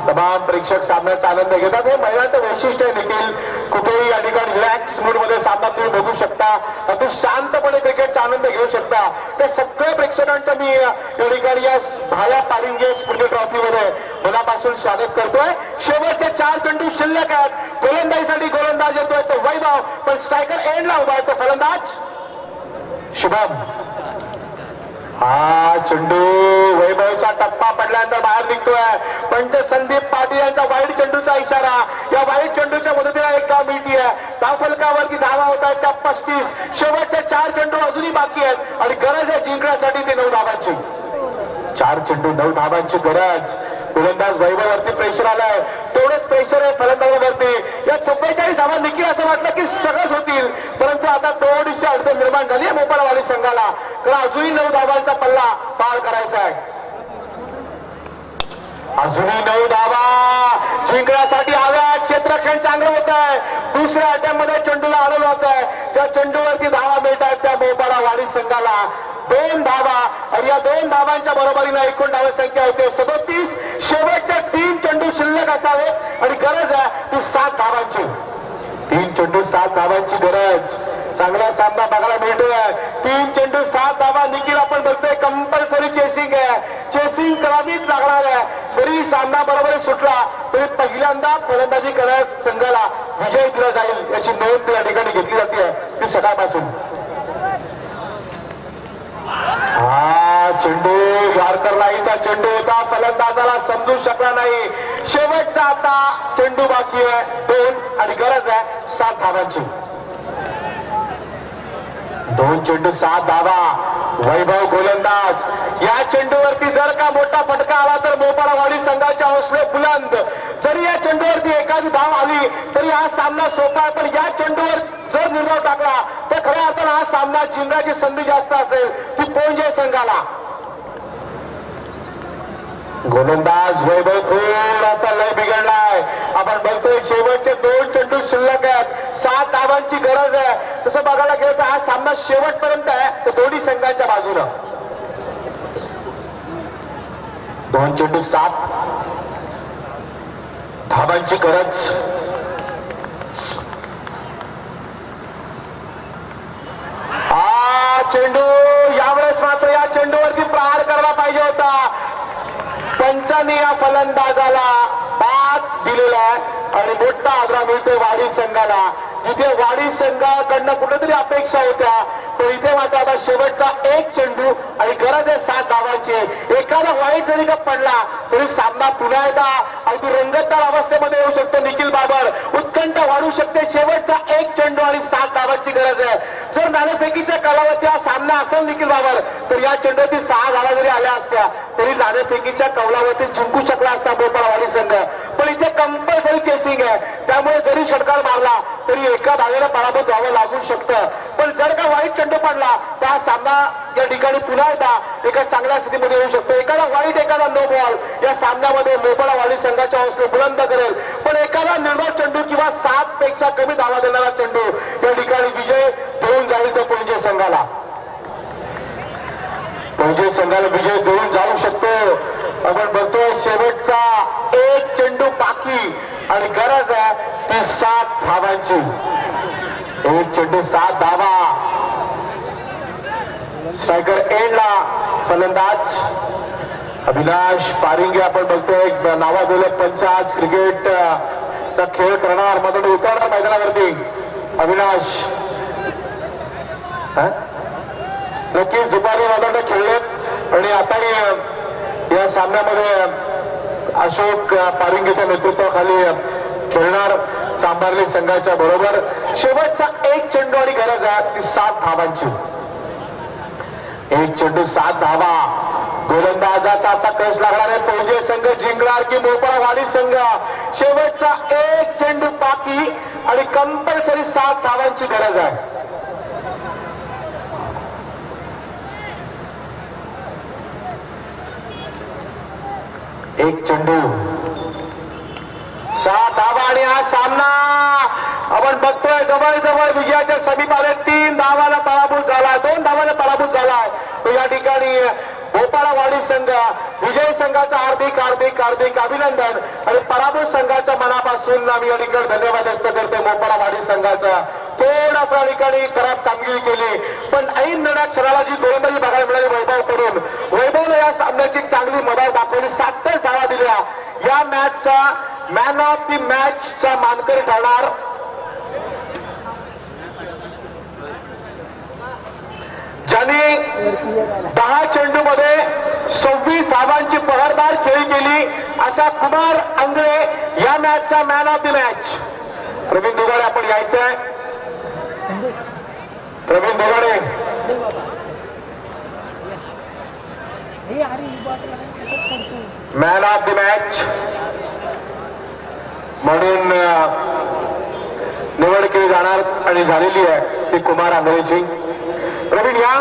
तमाम प्रेक्षक सामन्याचा आनंद घेतात. हे मैदानाचं वैशिष्ट्य आहे निखिल. कुठेही या ठिकाणी रिलॅक्स मूड मध्ये सामना तुम्ही बघू शकता. अगदी शांतपणे क्रिकेटचा आनंद घेऊ शकता. त्या सगळ्या प्रेक्षकांचं मी या ठिकाणी या भाया पारिंगे स्फूर्ती ट्रॉफीमध्ये मनापासून स्वागत करतोय. शेवटचे 4 चेंडू शिल्लक आहेत. गोलंदाजीसाठी गोलंदाज येतोय तो वैभव पण स्ट्रायकर एंडला उभा आहे तो फलंदाज शुभम. हा चेंडू वैभवचा टप्पा पडल्यानंतर बाहेर निघतोय. पंच संदीप पाटील यांचा वाईट चेंडूचा इशारा. या वाईट चेंडूच्या मदतीला एक धाव मिळतीये. धावफलकावरती धावा होत आहेत त्या 35. शेवटचे 4 चेंडू अजूनही बाकी आहेत आणि गरज आहे जिंकण्यासाठी ते 9 धावांची. 4 चेंडू 9 धावांची गरज. गोलंदाज वैभववरती प्रेशर आलाय. तेवढंच प्रेशर आहे फलंदाजावरती. या 44 धावा निखिल असं वाटलं की सगळंच होतील परंतु आता थोडीशी अडचण निर्माण झाली आहे मोपाळवाडी संघाला. कारण अजूनही 9 धावांचा पल्ला पार करायचा आहे. अजूनही 9 धावा जिंकण्यासाठी हव्या. क्षेत्ररक्षण चांगलं होत आहे. दुसऱ्या अटॅकमध्ये चेंडूला हलवलं होत आहे. ज्या चेंडूवरती धावा मिळत आहेत त्या मोपाळवाडी संघाला 2 धावा आणि या 2 धावांच्या बरोबरीने एकूण धाव संख्या होते 37. शेवटच्या 3 चेंडू शिल्लक असावेत आणि गरज आहे ती 7 धावांची. 3 चेंडू 7 धावांची गरज. चांगला सामना बघायला मिळतोय. 3 चेंडू 7 धावा. निखिल आपण बघतोय कंपल्सरी चेसिंग आहे. चेसिंग करावीच लागणार आहे. तरी सामना बरोबर सुटला तरी पहिल्यांदा फलंदाजी करत संघाला विजय दिला जाईल याची नोंद या ठिकाणी घेतली जाते ती सकाळपासून. हा चेंडू यारकर नाहीचा चेंडू होता. फलंदाजाला समजू शकला नाही. शेवटचा आता चेंडू बाकी आहे 2 आणि गरज आहे 7 धावांची. 2 चेंडू 7 धावा. वैभव गोलंदाज. या चेंडूवरती जर का मोठा फटका आला तर मोपाळवाडी संघाच्या हौसले बुलंद. जरी या चेंडूवरती एखादी धाव आली तरी हा सामना सोपा आहे पण या चेंडूवर जर निर्धाव टाकला तर खऱ्या अर्थानं हा सामना जिंकण्याची संधी जास्त असेल ती पोंजे संघाला. गोलंदाज वैभव थोडासा लय बिघडलाय. आपण बघतोय शेवटचे 2 चेंडू शिल्लक आहेत. 7 धावांची गरज आहे. तसं बघायला गेलं तर हा सामना शेवटपर्यंत आहे तर दोन्ही संघांच्या बाजूनं. 2 चेंडू 7 धावांची गरज. हा चेंडू यावेळेस मात्र या चेंडूवरती प्रहार करायला पाहिजे होता. पंचांनी या फलंदाजाला बाद दिलेला आहे आणि मोठा आदरा मिळतोय वाडी संघाला. जिथे वाडी संघाकडनं कुठेतरी अपेक्षा होत्या पण इथे मात्र आता शेवटचा 1 चेंडू आणि गरज आहे 7 धावांची. एखादा वाईट जरी का पडला तरी सामना पुन्हा एकदा अगदी रंगतदार अवस्थेमध्ये येऊ शकतो. निखिल बाबर उत्कंठ वाढू शकते. शेवटचा 1 चेंडू आणि 7 धावांची गरज आहे. जर नाणेफेकीच्या कालावधी हा सामना असेल निखिल बाबर तर या चेंडूवरती 6 धावा जरी आल्या असत्या तरी नाणेफेकीच्या कौलावरती जिंकू शकला असता मोपाळवाडी संघ. पण इथे कंपल्सरी चेसिंग आहे त्यामुळे जरी षटकार मारला तरी एका धावेला पराभूत व्हावं लागू शकतं. पण जर का वाईट चेंडू पडला तर हा सामना या ठिकाणी पुन्हा एकदा एका चांगल्या स्थितीमध्ये येऊ शकतो. एखादा वाईट एखादा नो बॉल या सामन्यामध्ये मोपाळवाडी संघाच्या हौसले बुलंद करेल पण एखादा निर्भर चेंडू किंवा 7 पेक्षा कमी धावा देणारा चेंडू या ठिकाणी विजय देऊन जाईल तो पोंजे संघाला. पोंजे संघाला विजय देऊन जाऊ शकतो. आपण बघतोय शेवटचा 1 चेंडू बाकी आणि गरज आहे ती 7 धावांची. 1 चेंडू 7 धावा. स्ट्रायकर एंडला फलंदाज अविनाश पारिंगे. आपण बघतोय नावाजलेले पंच आज क्रिकेट खेळ करणार मधून उतरणार मैदानावरती अविनाश. नक्कीच दुपारी मैदानात खेळलेत आणि आताही या सामन्यामध्ये अशोक पारिंगेच्या नेतृत्वाखाली खेळणार चांभारली संघाच्या बरोबर. शेवटचा 1 चेंडू आणि गरज आहे ती 7 धावांची. 1 चेंडू 7 धावा. गोलंदाजाचा आता कस लागणार आहे. पोंजे संघ जिंकणार की मोपळावाडी संघ. शेवटचा एक चेंडू बाकी आणि कंपल्सरी 7 धावांची गरज आहे. एक चेंडू 7 धावा आणि हा सामना आपण बघतोय जवळजवळ विजयाच्या समीप आले. 3 धावाला पराभूत झाला, 2 धावाला पराभूत झालाय. तो या ठिकाणी गोपाळवाडी संघ विजय संघाचा हार्दिक हार्दिक हार्दिक अभिनंदन आणि पराभूत संघाच्या मनापासून आम्ही या ठिकाणी धन्यवाद व्यक्त करतो. गोपाळवाडी संघाचा थोडासा ठिकाणी खराब कामगिरी केली, पण ऐन निर्णय क्षणाला जी गोलंदाजी बघायला मिळाली वैभव कडून, वैभवने या सामन्याची चांगली मदत दाखवली. 7 धावा दिल्या. या मॅचचा मॅन ऑफ द मॅचचा मानकरी ठरणार ज्यांनी 10 चेंडू मध्ये 26 धावांची पहरदार खेळी केली असा कुमार अंगळे या मॅचचा man of the match. Pravin Dugade आपण यायचंय. Pravin Dugade man of the match म्हणून निवड केली जाणार आणि झालेली आहे ती कुमार आंगळेची. प्रवीण या.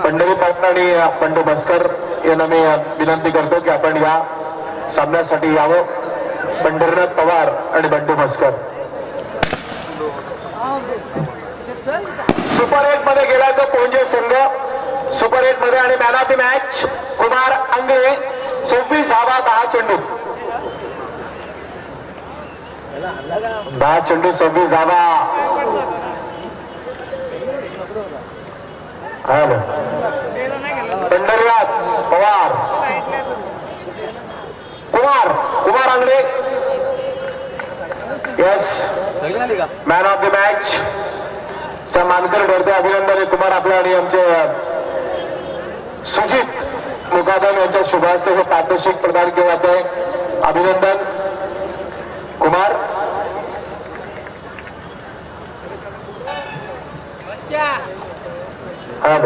पंढरी पाटील आणि बंडू मस्कर यांना मी विनंती करतो की आपण या सामन्यासाठी यावं. पंढरीनाथ पवार आणि बंडू मस्कर. सुपर 8 मध्ये गेला तो पोंजे संघ. सुपर 8 मध्ये आणि man of the match Kumar Angale. 26 धावा 10 चेंडू. 10 चेंडू 26 धावा. Pandharinath Pawar. Kumar Angale. Yes man of the match चा मानकर ठरतो. अभिनंदन कुमार आपल्या आणि आमचे सुजित मुकादम यांच्या शुभास्ते हे पारितोषिक प्रदान केले जाते. अभिनंदन कुमार. हा